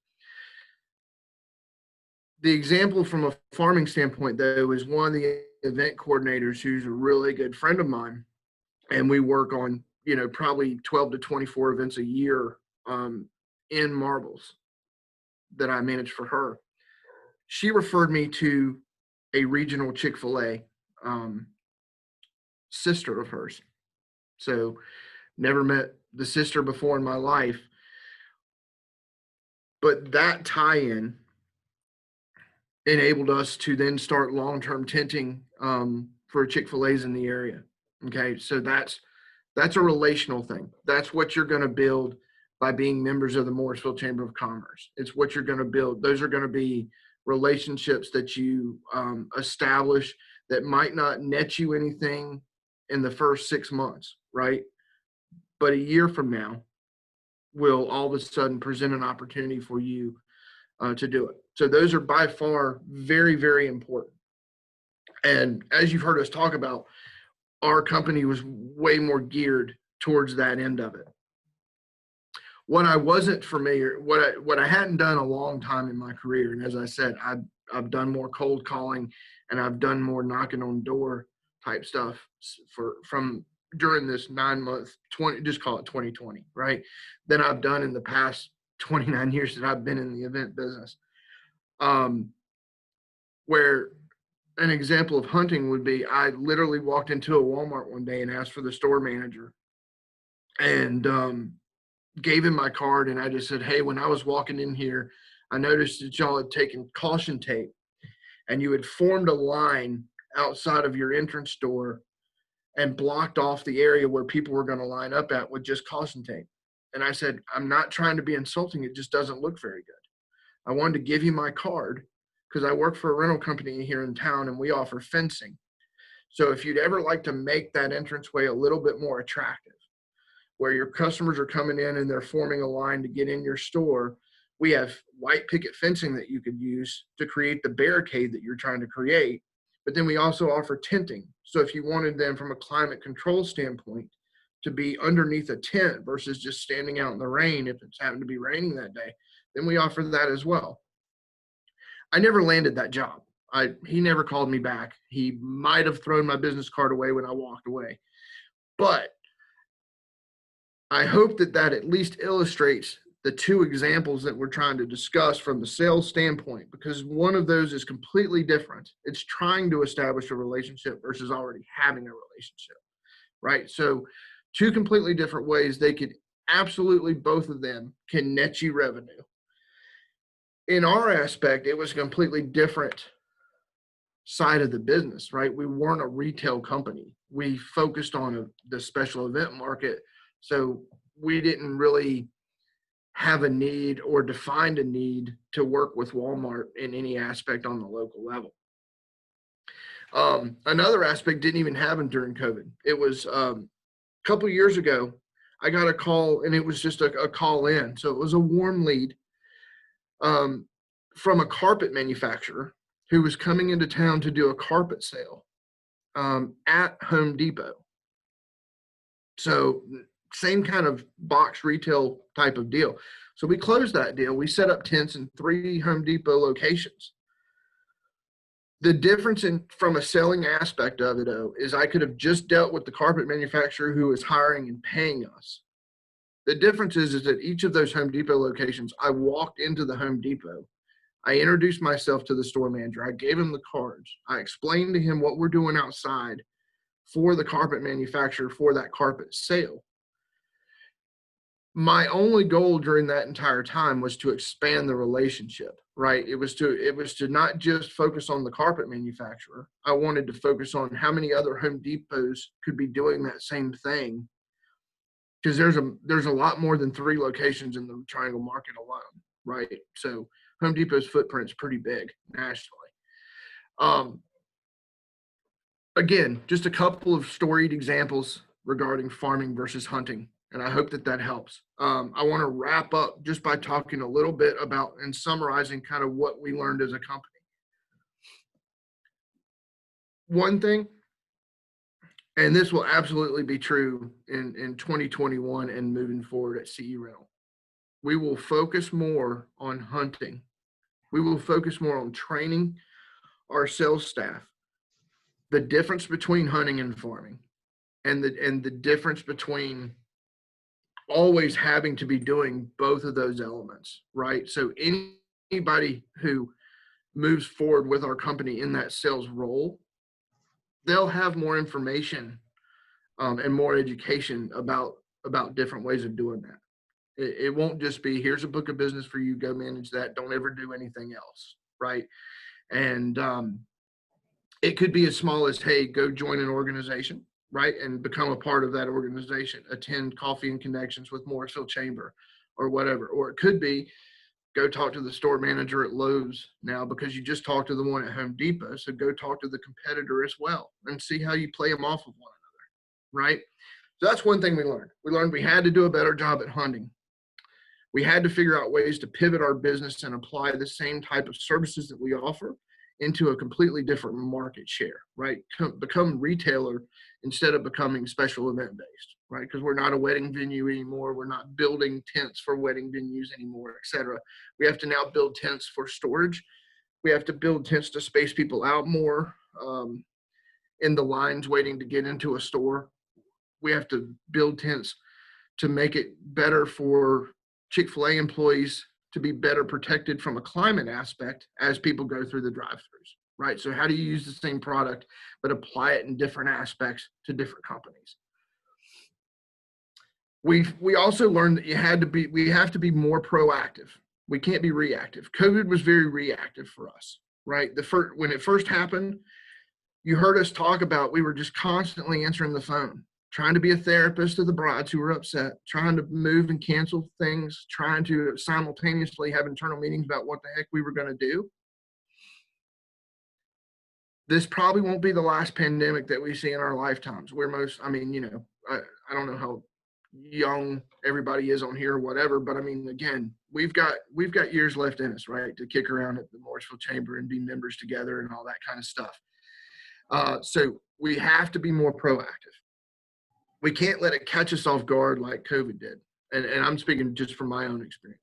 A: The example from a farming standpoint, though, is one of the event coordinators who's a really good friend of mine, and we work on, probably 12 to 24 events a year in Marbles that I manage for her. She referred me to a regional Chick-fil-A sister of hers. So never met the sister before in my life, but that tie-in enabled us to then start long-term tenting for Chick-fil-A's in the area. Okay, so that's a relational thing. That's what you're going to build by being members of the Morrisville Chamber of Commerce. It's what you're going to build. Those are going to be relationships that you establish that might not net you anything in the first 6 months, right? But a year from now will all of a sudden present an opportunity for you to do it. So those are by far very, very important. And as you've heard us talk about, our company was way more geared towards that end of it. What I wasn't familiar, what I hadn't done a long time in my career, and as I said, I've done more cold calling and I've done more knocking on door type stuff from during this 9-month, just call it 2020, right? Than I've done in the past 29 years that I've been in the event business. Where an example of hunting would be, I literally walked into a Walmart one day and asked for the store manager and gave him my card. And I just said, hey, when I was walking in here, I noticed that y'all had taken caution tape and you had formed a line outside of your entrance door and blocked off the area where people were going to line up at with just caution tape. And I said, I'm not trying to be insulting. It just doesn't look very good. I wanted to give you my card because I work for a rental company here in town and we offer fencing. So if you'd ever like to make that entranceway a little bit more attractive, where your customers are coming in and they're forming a line to get in your store, we have white picket fencing that you could use to create the barricade that you're trying to create. But then we also offer tenting. So if you wanted them from a climate control standpoint to be underneath a tent versus just standing out in the rain if it's happened to be raining that day, then we offer that as well. I never landed that job. He never called me back. He might have thrown my business card away when I walked away. But I hope that at least illustrates the two examples that we're trying to discuss from the sales standpoint, because one of those is completely different. It's trying to establish a relationship versus already having a relationship, right? So two completely different ways. They could absolutely, both of them can net you revenue. In our aspect, it was a completely different side of the business, right? We weren't a retail company. We focused on the special event market. So we didn't really have a need or defined a need to work with Walmart in any aspect on the local level. Another aspect didn't even happen during COVID. It was a couple of years ago, I got a call and it was just a call in. So it was a warm lead from a carpet manufacturer who was coming into town to do a carpet sale at Home Depot. So same kind of box retail type of deal. So we closed that deal. We set up tents in 3 Home Depot locations. The difference from a selling aspect of it, though, is I could have just dealt with the carpet manufacturer who was hiring and paying us. The difference is that each of those Home Depot locations, I walked into the Home Depot. I introduced myself to the store manager. I gave him the cards. I explained to him what we're doing outside for the carpet manufacturer for that carpet sale. My only goal during that entire time was to expand the relationship, right? It was to not just focus on the carpet manufacturer. I wanted to focus on how many other Home Depots could be doing that same thing. Because there's a lot more than 3 locations in the Triangle market alone, right? So Home Depot's footprint is pretty big nationally. Again, just a couple of storied examples regarding farming versus hunting, and I hope that helps. I want to wrap up just by talking a little bit about and summarizing kind of what we learned as a company. One thing, and this will absolutely be true in 2021 and moving forward at CE Rental, we will focus more on hunting. We will focus more on training our sales staff. The difference between hunting and farming, and the difference between always having to be doing both of those elements, right? So anybody who moves forward with our company in that sales role, they'll have more information and more education about different ways of doing that. It won't just be, here's a book of business for you, go manage that, don't ever do anything else, right? And it could be as small as, hey, go join an organization, right? And become a part of that organization, attend Coffee and Connections with Morrisville Chamber or whatever. Or it could be, Go talk to the store manager at Lowe's now because you just talked to the one at Home Depot. So go talk to the competitor as well and see how you play them off of one another, right? So that's one thing we learned. We learned we had to do a better job at hunting. We had to figure out ways to pivot our business and apply the same type of services that we offer into a completely different market share, right? Become retailer instead of becoming special event based, right? Because we're not a wedding venue anymore. We're not building tents for wedding venues anymore, et cetera. We have to now build tents for storage. We have to build tents to space people out more in the lines waiting to get into a store. We have to build tents to make it better for Chick-fil-A employees to be better protected from a climate aspect as people go through the drive-thrus, right? So how do you use the same product but apply it in different aspects to different companies? We also learned that we have to be more proactive. We can't be reactive. COVID was very reactive for us, right? When it first happened, you heard us talk about, we were just constantly answering the phone, trying to be a therapist to the brides who were upset, trying to move and cancel things, trying to simultaneously have internal meetings about what the heck we were going to do. This probably won't be the last pandemic that we see in our lifetimes. I don't know how young everybody is on here or whatever, but I mean, again, we've got years left in us, right? To kick around at the Morrisville Chamber and be members together and all that kind of stuff. So we have to be more proactive. We can't let it catch us off guard like COVID did. And I'm speaking just from my own experience.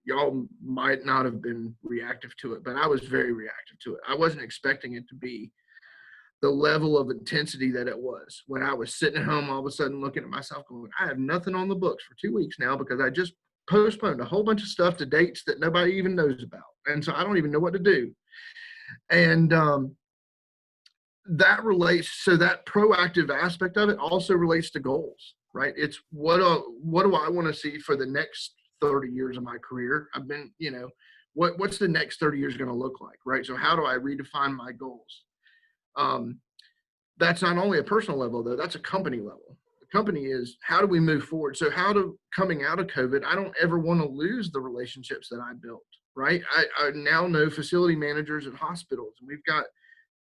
A: Y'all might not have been reactive to it, but I was very reactive to it. I wasn't expecting it to be the level of intensity that it was when I was sitting at home, all of a sudden looking at myself going, I have nothing on the books for 2 weeks now because I just postponed a whole bunch of stuff to dates that nobody even knows about. And so I don't even know what to do. And that proactive aspect of it also relates to goals, right? It's what do I want to see for the next 30 years of my career? I've been, what's the next 30 years going to look like, right? So how do I redefine my goals? That's not only a personal level though, that's a company level. The company is, how do we move forward? So coming out of COVID, I don't ever want to lose the relationships that I built, right? I now know facility managers at hospitals, and we've got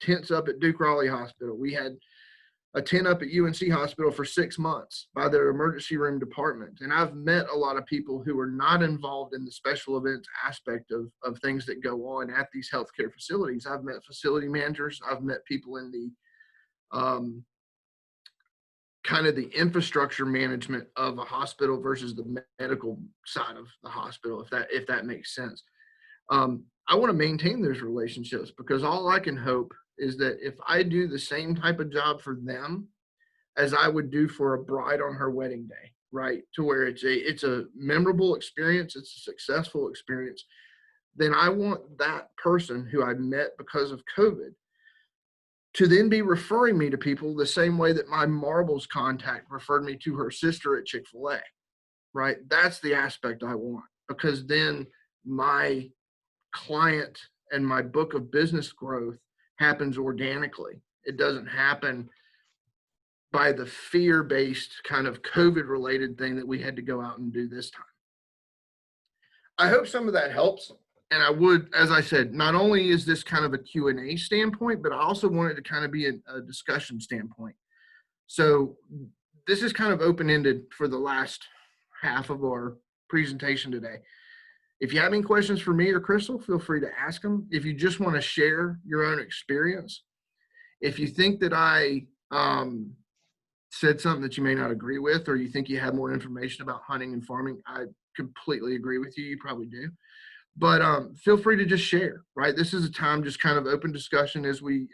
A: tents up at Duke Raleigh Hospital. We had a tent up at UNC Hospital for 6 months by their emergency room department. And I've met a lot of people who are not involved in the special events aspect of things that go on at these healthcare facilities. I've met facility managers. I've met people in the kind of the infrastructure management of a hospital versus the medical side of the hospital, if that makes sense. I want to maintain those relationships because all I can hope is that if I do the same type of job for them as I would do for a bride on her wedding day, right? To where it's a memorable experience, it's a successful experience, then I want that person who I met because of COVID to then be referring me to people the same way that my marbles contact referred me to her sister at Chick-fil-A, right? That's the aspect I want, because then my client and my book of business growth happens organically. It doesn't happen by the fear-based kind of COVID-related thing that we had to go out and do this time. I hope some of that helps. And I would, as I said, not only is this kind of a Q&A standpoint, but I also wanted to kind of be a discussion standpoint. So this is kind of open-ended for the last half of our presentation today. If you have any questions for me or Crystal, feel free to ask them. If you just want to share your own experience, if you think that I said something that you may not agree with, or you think you have more information about hunting and farming, I completely agree with you. You probably do. But feel free to just share, right? This is a time just kind of open discussion as we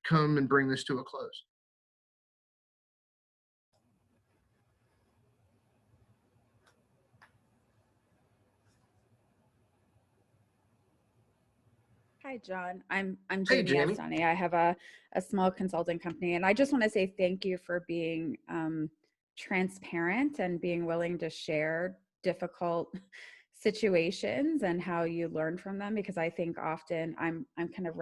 A: come and bring this to a close.
F: Hi, John. I'm
A: Hey,
F: Jamie
A: Jamie.
F: Astani. I have a small consulting company, and I just want to say thank you for being transparent and being willing to share difficult situations and how you learn from them, because I think often I'm kind of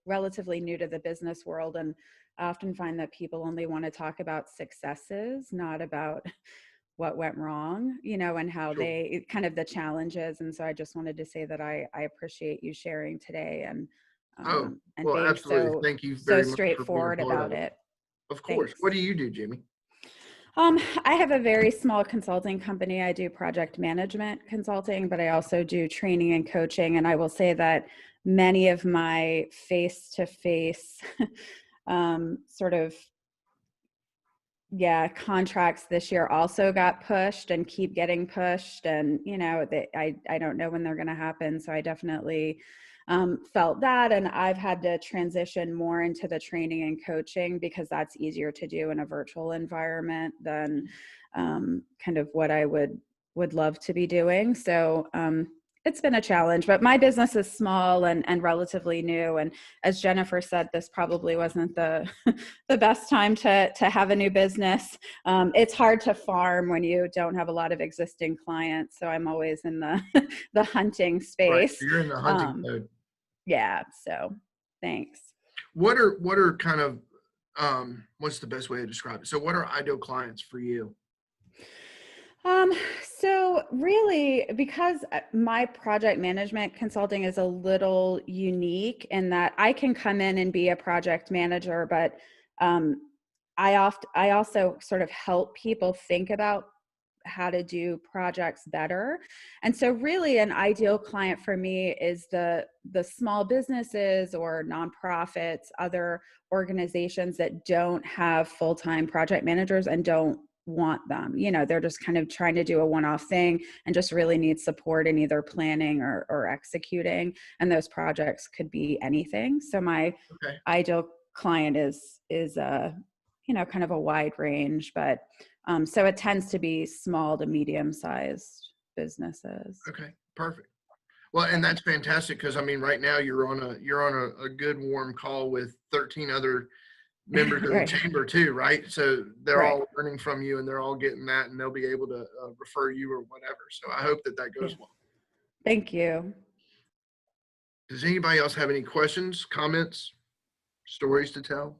F: relatively new to the business world, and I often find that people only want to talk about successes, not about what went wrong, and how
A: Sure.
F: they kind of the challenges. And so I just wanted to say that I appreciate you sharing today
A: Oh,
F: and
A: well,
F: being
A: absolutely.
F: so
A: Thank you
F: so
A: very much for being a
F: straightforward
A: part
F: about
A: of it.
F: it.
A: Of course.
F: Thanks.
A: What do you do, Jimmy?
F: I have a very small consulting company. I do project management consulting, but I also do training and coaching. And I will say that many of my face-to-face sort of contracts this year also got pushed and keep getting pushed. And, I don't know when they're going to happen. So I definitely felt that. And I've had to transition more into the training and coaching because that's easier to do in a virtual environment than kind of what I would love to be doing. So it's been a challenge, but my business is small and relatively new. And as Jennifer said, this probably wasn't the the best time to have a new business. It's hard to farm when you don't have a lot of existing clients. So I'm always in the the hunting
A: Right.
F: space.
A: So you're in the hunting mode.
F: Yeah. So thanks.
A: What are kind of what's the best way to describe it? So what are ideal clients for you?
F: So really, because my project management consulting is a little unique in that I can come in and be a project manager, but I also sort of help people think about how to do projects better. And so really an ideal client for me is the small businesses or nonprofits, other organizations that don't have full-time project managers and don't want them. They're just kind of trying to do a one-off thing and just really need support in either planning or executing. And those projects could be anything. So my
A: Okay.
F: ideal client is kind of a wide range, but so it tends to be small to medium-sized businesses.
A: Okay. Perfect. Well, and that's fantastic because I mean, right now you're on a good warm call with 13 other members of the
F: Right.
A: chamber too, right? So they're
F: Right.
A: all learning from you and they're all getting that and they'll be able to refer you or whatever. So I hope that
F: Yeah.
A: goes well.
F: Thank you.
A: Does anybody else have any questions, comments, stories to tell?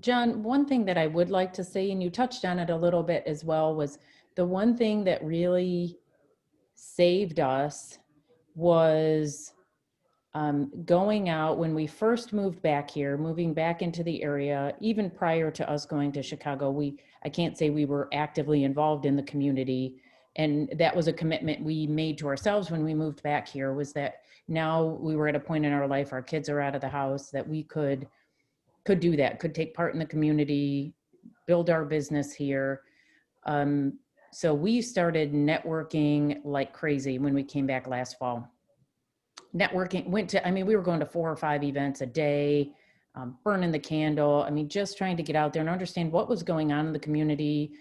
E: John, one thing that I would like to say, and you touched on it a little bit as well, was the one thing that really saved us was going out when we first moved back here, moving back into the area. Even prior to us going to Chicago, I can't say we were actively involved in the community. And that was a commitment we made to ourselves when we moved back here, was that now we were at a point in our life, our kids are out of the house, that we could do that, could take part in the community, build our business here. So we started networking like crazy when we came back last fall. Networking we were going to 4 or 5 events a day, burning the candle. Just trying to get out there and understand what was going on in the community.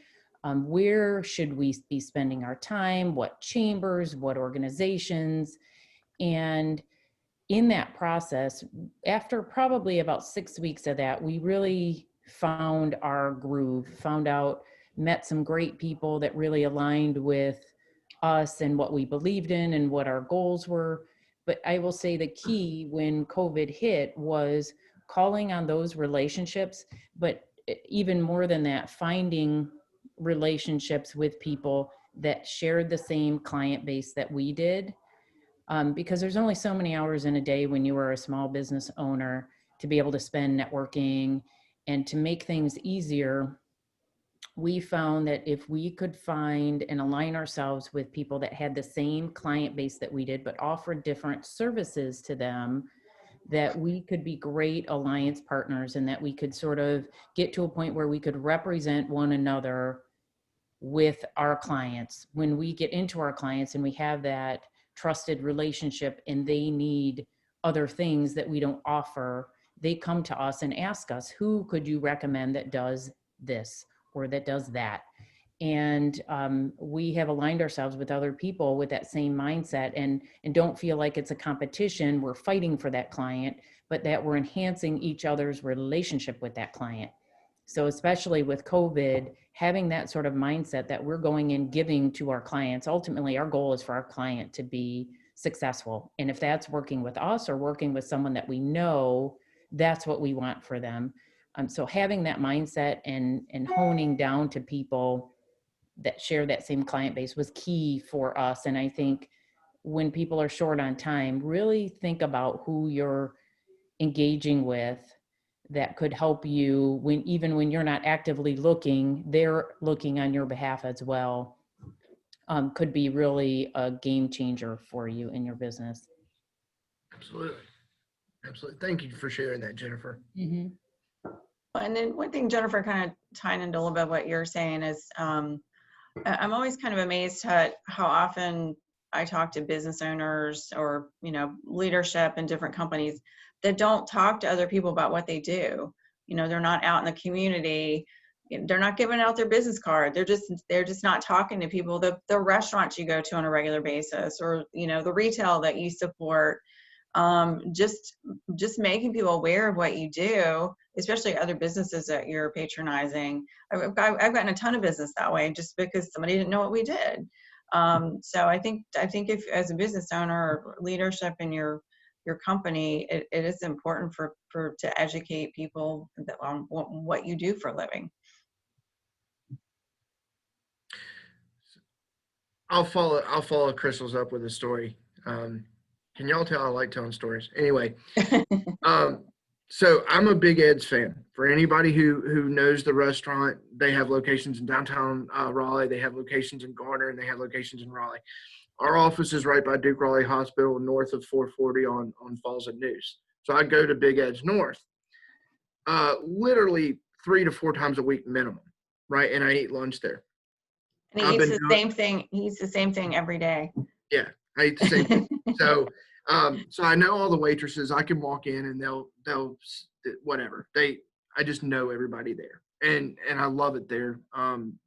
E: Where should we be spending our time? What chambers, what organizations? And in that process, after probably about 6 weeks of that, we really found our groove, met some great people that really aligned with us and what we believed in and what our goals were. But I will say the key when COVID hit was calling on those relationships, but even more than that, finding relationships with people that shared the same client base that we did. Because there's only so many hours in a day when you are a small business owner to be able to spend networking. And to make things easier, we found that if we could find and align ourselves with people that had the same client base that we did, but offered different services to them, that we could be great alliance partners and that we could sort of get to a point where we could represent one another with our clients. When we get into our clients and we have that trusted relationship and they need other things that we don't offer, they come to us and ask us, who could you recommend that does this or that does that? And we have aligned ourselves with other people with that same mindset and don't feel like it's a competition. We're fighting for that client, but that we're enhancing each other's relationship with that client. So especially with COVID, having that sort of mindset that we're going in giving to our clients, ultimately our goal is for our client to be successful. And if that's working with us or working with someone that we know, that's what we want for them. So having that mindset and honing down to people that share that same client base was key for us. And I think when people are short on time, really think about who you're engaging with that could help you when, even when you're not actively looking, they're looking on your behalf as well. Could be really a game changer for you in your business.
A: Absolutely. Absolutely. Thank you for sharing that, Jennifer.
E: Mm-hmm.
B: And then one thing, Jennifer, kind of tying into a little bit what you're saying is, I'm always kind of amazed at how often I talk to business owners or, leadership in different companies that don't talk to other people about what they do. They're not out in the community. They're not giving out their business card. They're just not talking to people. The restaurants you go to on a regular basis, or, the retail that you support, just making people aware of what you do, especially other businesses that you're patronizing. I've gotten a ton of business that way just because somebody didn't know what we did. So I think if, as a business owner or leadership in your company, it is important to educate people on what you do for a living.
A: I'll follow Crystal's up with a story. Can y'all tell I like telling stories? Anyway, so I'm a Big Ed's fan. For anybody who knows the restaurant, they have locations in downtown Raleigh, they have locations in Garner, and they have locations in Raleigh. Our office is right by Duke Raleigh Hospital, north of 440 on Falls and News. So I go to Big Ed's North, literally 3 to 4 times a week minimum, right? And I eat lunch there.
B: And he eats the same thing. He eats the same thing every day.
A: Yeah, I eat the same thing. So I know all the waitresses. I can walk in and they'll whatever. I just know everybody there, and I love it there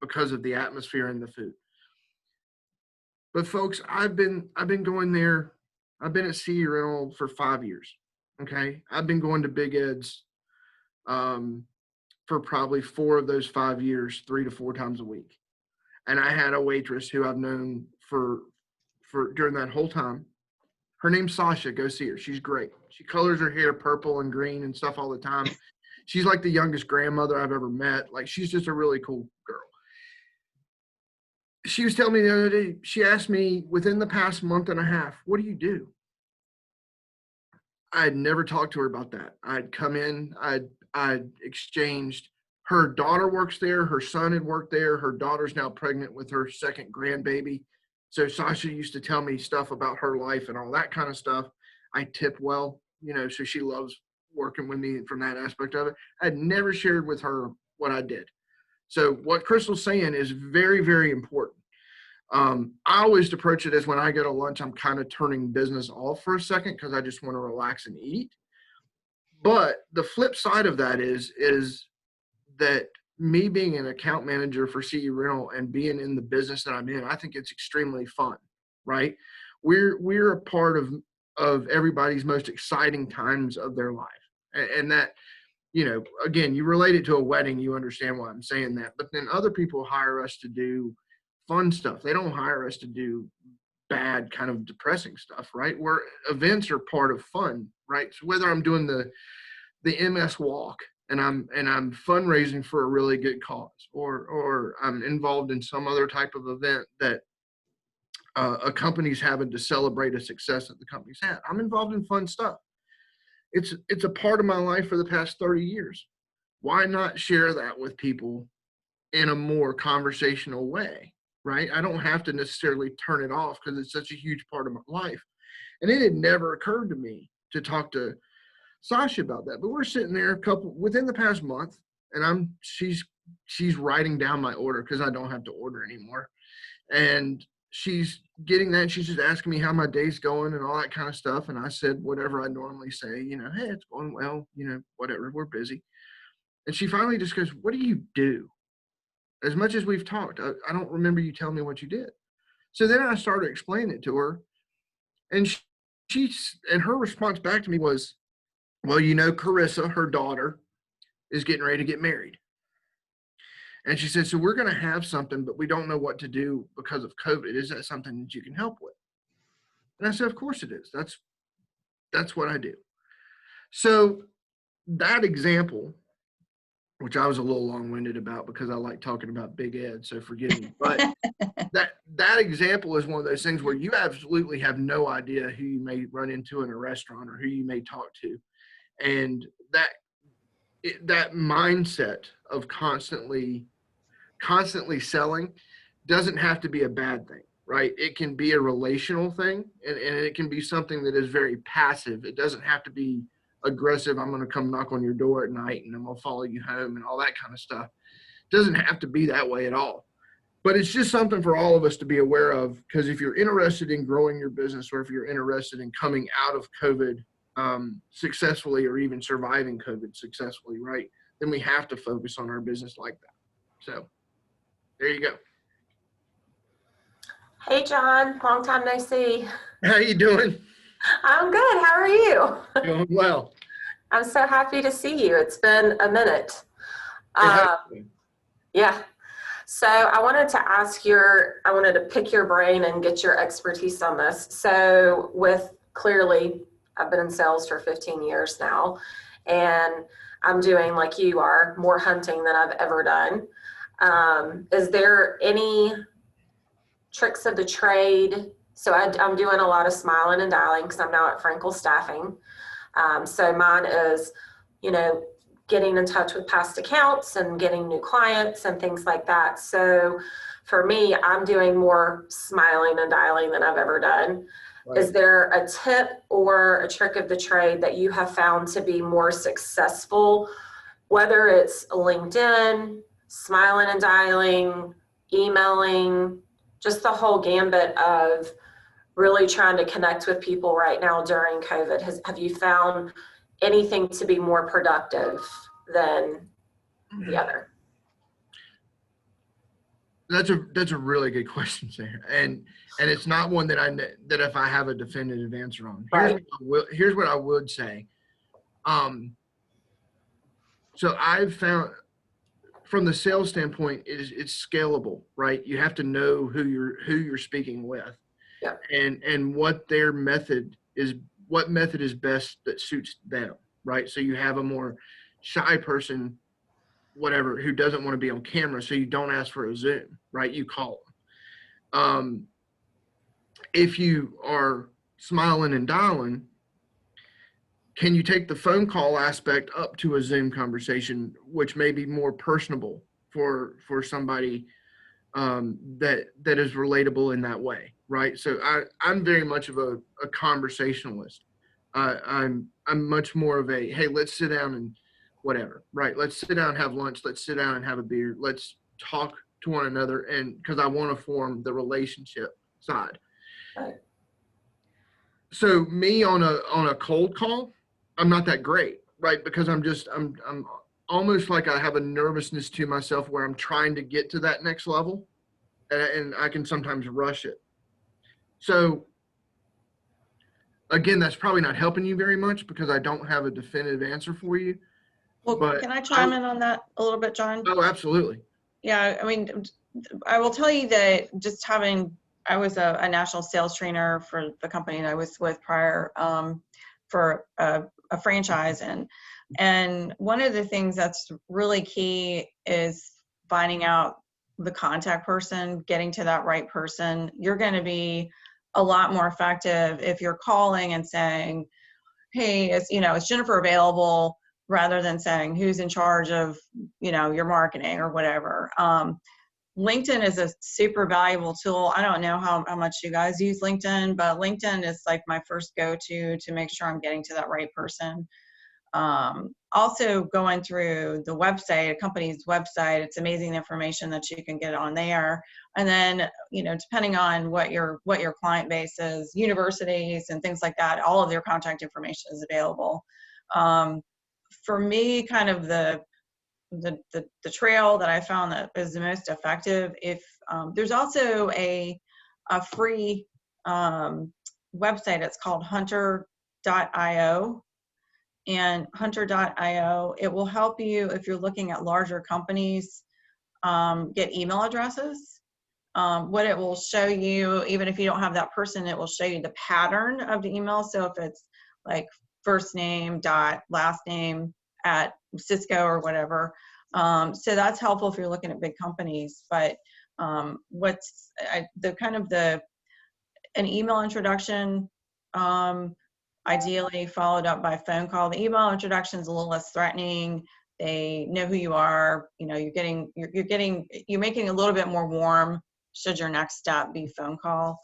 A: because of the atmosphere and the food. But folks, I've been going there. I've been at CE Rental for 5 years. Okay, I've been going to Big Ed's for probably 4 of those 5 years, 3 to 4 times a week. And I had a waitress who I've known for during that whole time. Her name's Sasha. Go see her. She's great. She colors her hair purple and green and stuff all the time. She's like the youngest grandmother I've ever met. Like, she's just a really cool girl. She was telling me the other day, she asked me within the past month and a half, what do you do? I had never talked to her about that. I'd come in, I'd exchanged. Her daughter works there. Her son had worked there. Her daughter's now pregnant with her second grandbaby. So Sasha used to tell me stuff about her life and all that kind of stuff. I tip well, so she loves working with me from that aspect of it. I'd never shared with her what I did. So what Crystal's saying is very, very important. I always approach it as when I go to lunch, I'm kind of turning business off for a second because I just want to relax and eat. But the flip side of that is that me being an account manager for CE Rental and being in the business that I'm in, I think it's extremely fun, right? We're a part of everybody's most exciting times of their life. And that, again, you relate it to a wedding, you understand why I'm saying that. But then other people hire us to do fun stuff. They don't hire us to do bad, kind of depressing stuff, right? Where events are part of fun, right? So whether I'm doing the MS walk, and I'm fundraising for a really good cause, or I'm involved in some other type of event that a company's having to celebrate a success that the company's had. I'm involved in fun stuff. It's a part of my life for the past 30 years. Why not share that with people in a more conversational way, right? I don't have to necessarily turn it off because it's such a huge part of my life. And it had never occurred to me to talk to Sasha about that, but we're sitting there within the past month, and she's writing down my order because I don't have to order anymore, and she's getting that, and she's just asking me how my day's going and all that kind of stuff, and I said whatever I normally say, hey, it's going well, whatever, we're busy. And she finally just goes, what do you do? As much as we've talked, I don't remember you telling me what you did. So then I started explaining it to her, and and her response back to me was, well, Carissa, her daughter, is getting ready to get married. And she said, so we're going to have something, but we don't know what to do because of COVID. Is that something that you can help with? And I said, of course it is. That's what I do. So that example which I was a little long-winded about because I like talking about Big Ed, so forgive me. But that example is one of those things where you absolutely have no idea who you may run into in a restaurant or who you may talk to. And that mindset of constantly selling doesn't have to be a bad thing, right? It can be a relational thing, and it can be something that is very passive. It doesn't have to be aggressive. I'm going to come knock on your door at night and I'm going to follow you home and all that kind of stuff. It doesn't have to be that way at all. But it's just something for all of us to be aware of, because if you're interested in growing your business, or if you're interested in coming out of COVID successfully, or even surviving COVID successfully, right, then we have to focus on our business like that. So there you go.
G: Hey, John, long time no see.
A: How you doing?
G: I'm good. How are you?
A: Doing well.
G: I'm so happy to see you. It's been a minute. Yeah. So I wanted to pick your brain and get your expertise on this. So clearly, I've been in sales for 15 years now, and I'm doing, like you are, more hunting than I've ever done. Is there any tricks of the trade? So I'm doing a lot of smiling and dialing because I'm now at Frankel Staffing. So mine is, getting in touch with past accounts and getting new clients and things like that. So for me, I'm doing more smiling and dialing than I've ever done. Right. Is there a tip or a trick of the trade that you have found to be more successful, whether it's LinkedIn, smiling and dialing, emailing, just the whole gambit of really trying to connect with people right now during COVID? Have you found anything to be more productive than the other?
A: That's a really good question, Sarah, and it's not one that if I have a definitive answer on. Here's what I would say. So I've found, from the sales standpoint, it's scalable, right? You have to know who you're speaking with,
G: yeah,
A: and what method is best that suits them, right? So you have a more shy person, whatever, who doesn't want to be on camera, so you don't ask for a Zoom, right? You call them. If you are smiling and dialing, can you take the phone call aspect up to a Zoom conversation, which may be more personable for somebody that is relatable in that way, right? So I'm very much of a conversationalist. I'm much more of a, hey, let's sit down and whatever, right? Let's sit down and have lunch. Let's sit down and have a beer. Let's talk to one another, and because I want to form the relationship side.
G: Right.
A: So me on a cold call, I'm not that great, right? Because I'm almost like I have a nervousness to myself where I'm trying to get to that next level, and I can sometimes rush it. So again, that's probably not helping you very much because I don't have a definitive answer for you.
B: Well,
A: but
B: can I chime in on that a little bit, John?
A: Oh, absolutely.
B: Yeah, I mean, I will tell you that I was a national sales trainer for the company that I was with prior, for a franchise, and one of the things that's really key is finding out the contact person, getting to that right person. You're going to be a lot more effective if you're calling and saying, hey, is Jennifer available, rather than saying who's in charge of, your marketing or whatever. LinkedIn is a super valuable tool. I don't know how much you guys use LinkedIn, but LinkedIn is like my first go-to to make sure I'm getting to that right person. Also going through the website, a company's website, it's amazing information that you can get on there. And then, depending on what your client base is, universities and things like that, all of their contact information is available. For me, kind of the trail that I found that is the most effective, if there's also a free website, it's called hunter.io. And hunter.io, it will help you if you're looking at larger companies, get email addresses. What it will show you, even if you don't have that person, it will show you the pattern of the email. So if it's like first name dot last name at Cisco or whatever, So that's helpful if you're looking at big companies. But an email introduction, ideally followed up by phone call. The email introduction is a little less threatening. They know who you are. You know, you're making it a little bit more warm should your next step be phone call.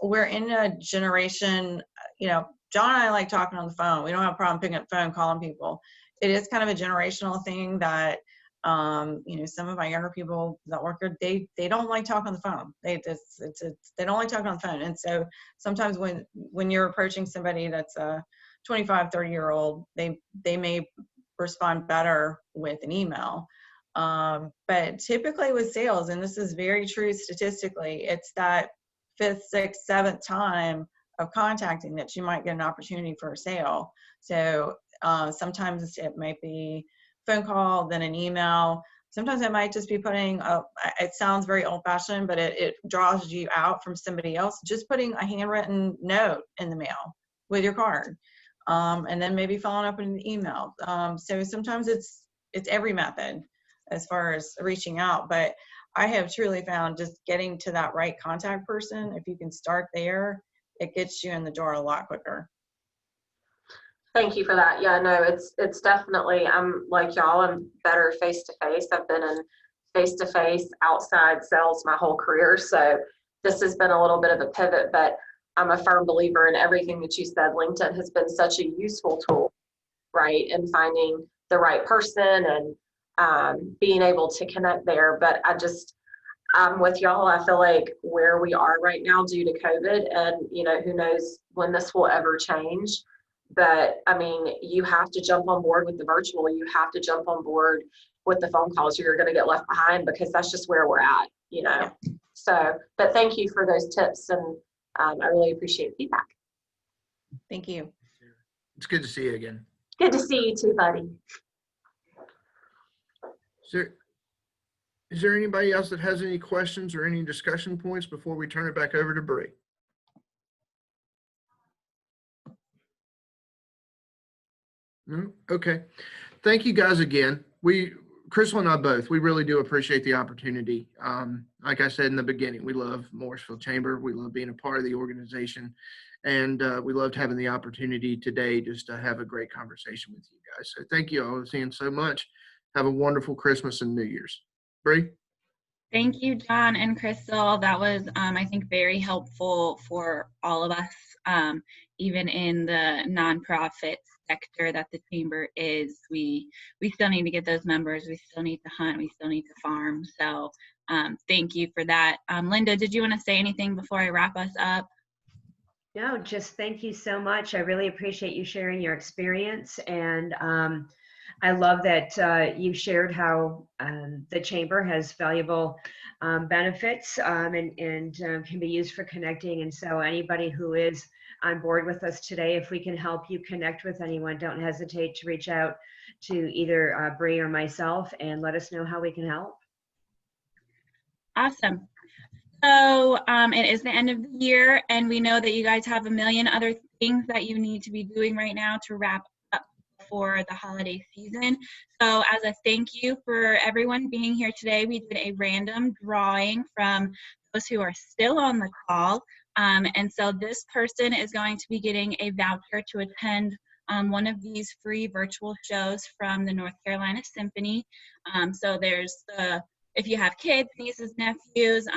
B: We're in a generation, you know, John and I like talking on the phone. We don't have a problem picking up the phone, calling people. It is kind of a generational thing that, you know, some of my younger people that work here, they don't like talking on the phone. They don't like talking on the phone. And so sometimes when you're approaching somebody that's a 25, 30-year-old, they may respond better with an email. But typically with sales, and this is very true statistically, it's that 5th, 6th, 7th time of contacting that you might get an opportunity for a sale. So sometimes it might be phone call, then an email. Sometimes it might just be putting it sounds very old fashioned, but it draws you out from somebody else, just putting a handwritten note in the mail with your card. And then maybe following up with an email. So sometimes it's every method as far as reaching out, but I have truly found just getting to that right contact person, if you can start there, it gets you in the door a lot quicker.
G: Thank you for that. Yeah, no, it's definitely, I'm like y'all, I'm better face-to-face. I've been in face-to-face outside sales my whole career. So this has been a little bit of a pivot, but I'm a firm believer in everything that you said. LinkedIn has been such a useful tool, right, in finding the right person and being able to connect there. But I'm with y'all. I feel like where we are right now due to COVID, and, you know, who knows when this will ever change. But I mean, you have to jump on board with the virtual. You have to jump on board with the phone calls. You're going to get left behind because that's just where we're at, you know. Yeah. So, but thank you for those tips, and I really appreciate feedback.
B: Thank you.
A: It's good to see you again.
G: Good to see you too, buddy.
A: Is there anybody else that has any questions or any discussion points before we turn it back over to Bree? No? Okay. Thank you guys again. Crystal and I both, we really do appreciate the opportunity. Like I said in the beginning, we love Morrisville Chamber. We love being a part of the organization. And we loved having the opportunity today just to have a great conversation with you guys. So thank you all again so much. Have a wonderful Christmas and New Year's. Bree?
H: Thank you, John and Crystal. That was, I think, very helpful for all of us, even in the nonprofit sector that the chamber is. We still need to get those members. We still need to hunt. We still need to farm. So thank you for that. Linda, did you want to say anything before I wrap us up?
I: No, just thank you so much. I really appreciate you sharing your experience, and I love that you shared how the chamber has valuable benefits and can be used for connecting. And so anybody who is on board with us today, if we can help you connect with anyone, don't hesitate to reach out to either Bree or myself and let us know how we can help.
H: Awesome. So it is the end of the year, and we know that you guys have a million other things that you need to be doing right now to wrap up for the holiday season. So as a thank you for everyone being here today, we did a random drawing from those who are still on the call. And so this person is going to be getting a voucher to attend one of these free virtual shows from the North Carolina Symphony. So there's if you have kids, nieces, nephews,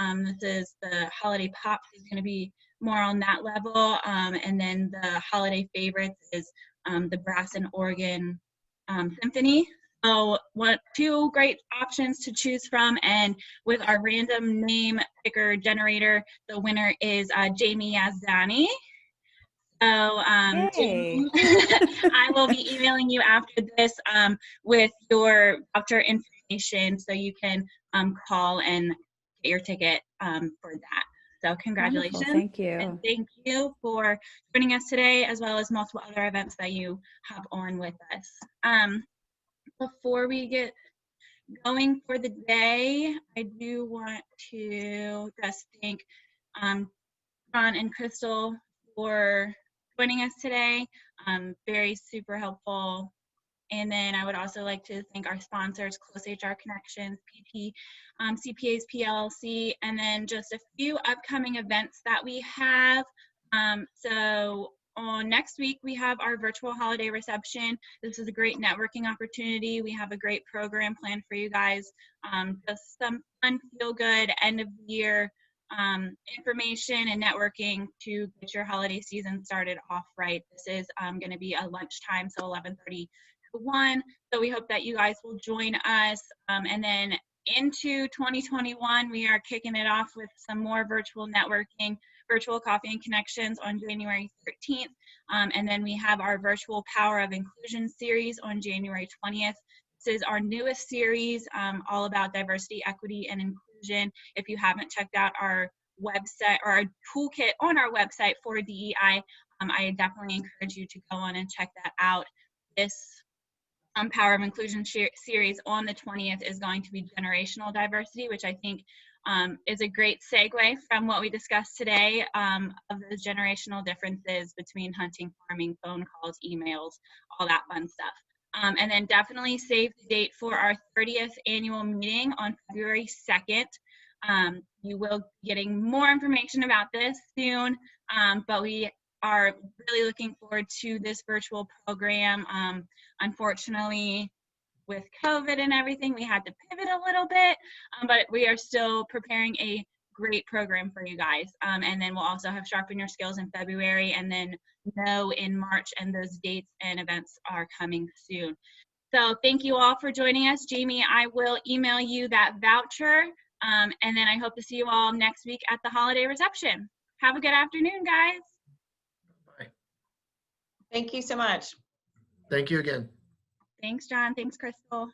H: this is the Holiday Pops is going to be more on that level. And then the Holiday Favorites is the Brass and Organ Symphony. So two great options to choose from. And with our random name picker generator, the winner is Jamie Yazdani. So Jamie, I will be emailing you after this with your voucher information so you can call and get your ticket for that. So congratulations.
F: Wonderful. Thank you.
H: And thank you for joining us today, as well as multiple other events that you hop on with us. Before we get going for the day, I do want to just thank John and Crystal for joining us today. Very super helpful And then I would also like to thank our sponsors, Close HR Connections, PT, CPAs PLLC, and then just a few upcoming events that we have. So on next week, we have our virtual holiday reception. This is a great networking opportunity. We have a great program planned for you guys. Just some fun, feel good, end of the year information and networking to get your holiday season started off right. This is going to be a lunchtime, so 11:30 to 1. So we hope that you guys will join us. And then into 2021, we are kicking it off with some more virtual networking, virtual coffee and connections on January 13th. And then we have our virtual Power of Inclusion series on January 20th. This is our newest series, all about diversity, equity, and inclusion. If you haven't checked out our website or our toolkit on our website for DEI, I definitely encourage you to go on and check that out. This Power of Inclusion series on the 20th is going to be generational diversity, which I think is a great segue from what we discussed today of those generational differences between hunting, farming, phone calls, emails, all that fun stuff. And then definitely save the date for our 30th annual meeting on February 2nd. You will be getting more information about this soon, but we are really looking forward to this virtual program. Unfortunately, with COVID and everything, we had to pivot a little bit, but we are still preparing a great program for you guys. And then we'll also have Sharpen Your Skills in February, and then Know in March, and those dates and events are coming soon. So thank you all for joining us. Jamie, I will email you that voucher, and then I hope to see you all next week at the holiday reception. Have a good afternoon, guys.
A: Bye.
B: Thank you so much.
A: Thank you again.
H: Thanks, John. Thanks, Crystal.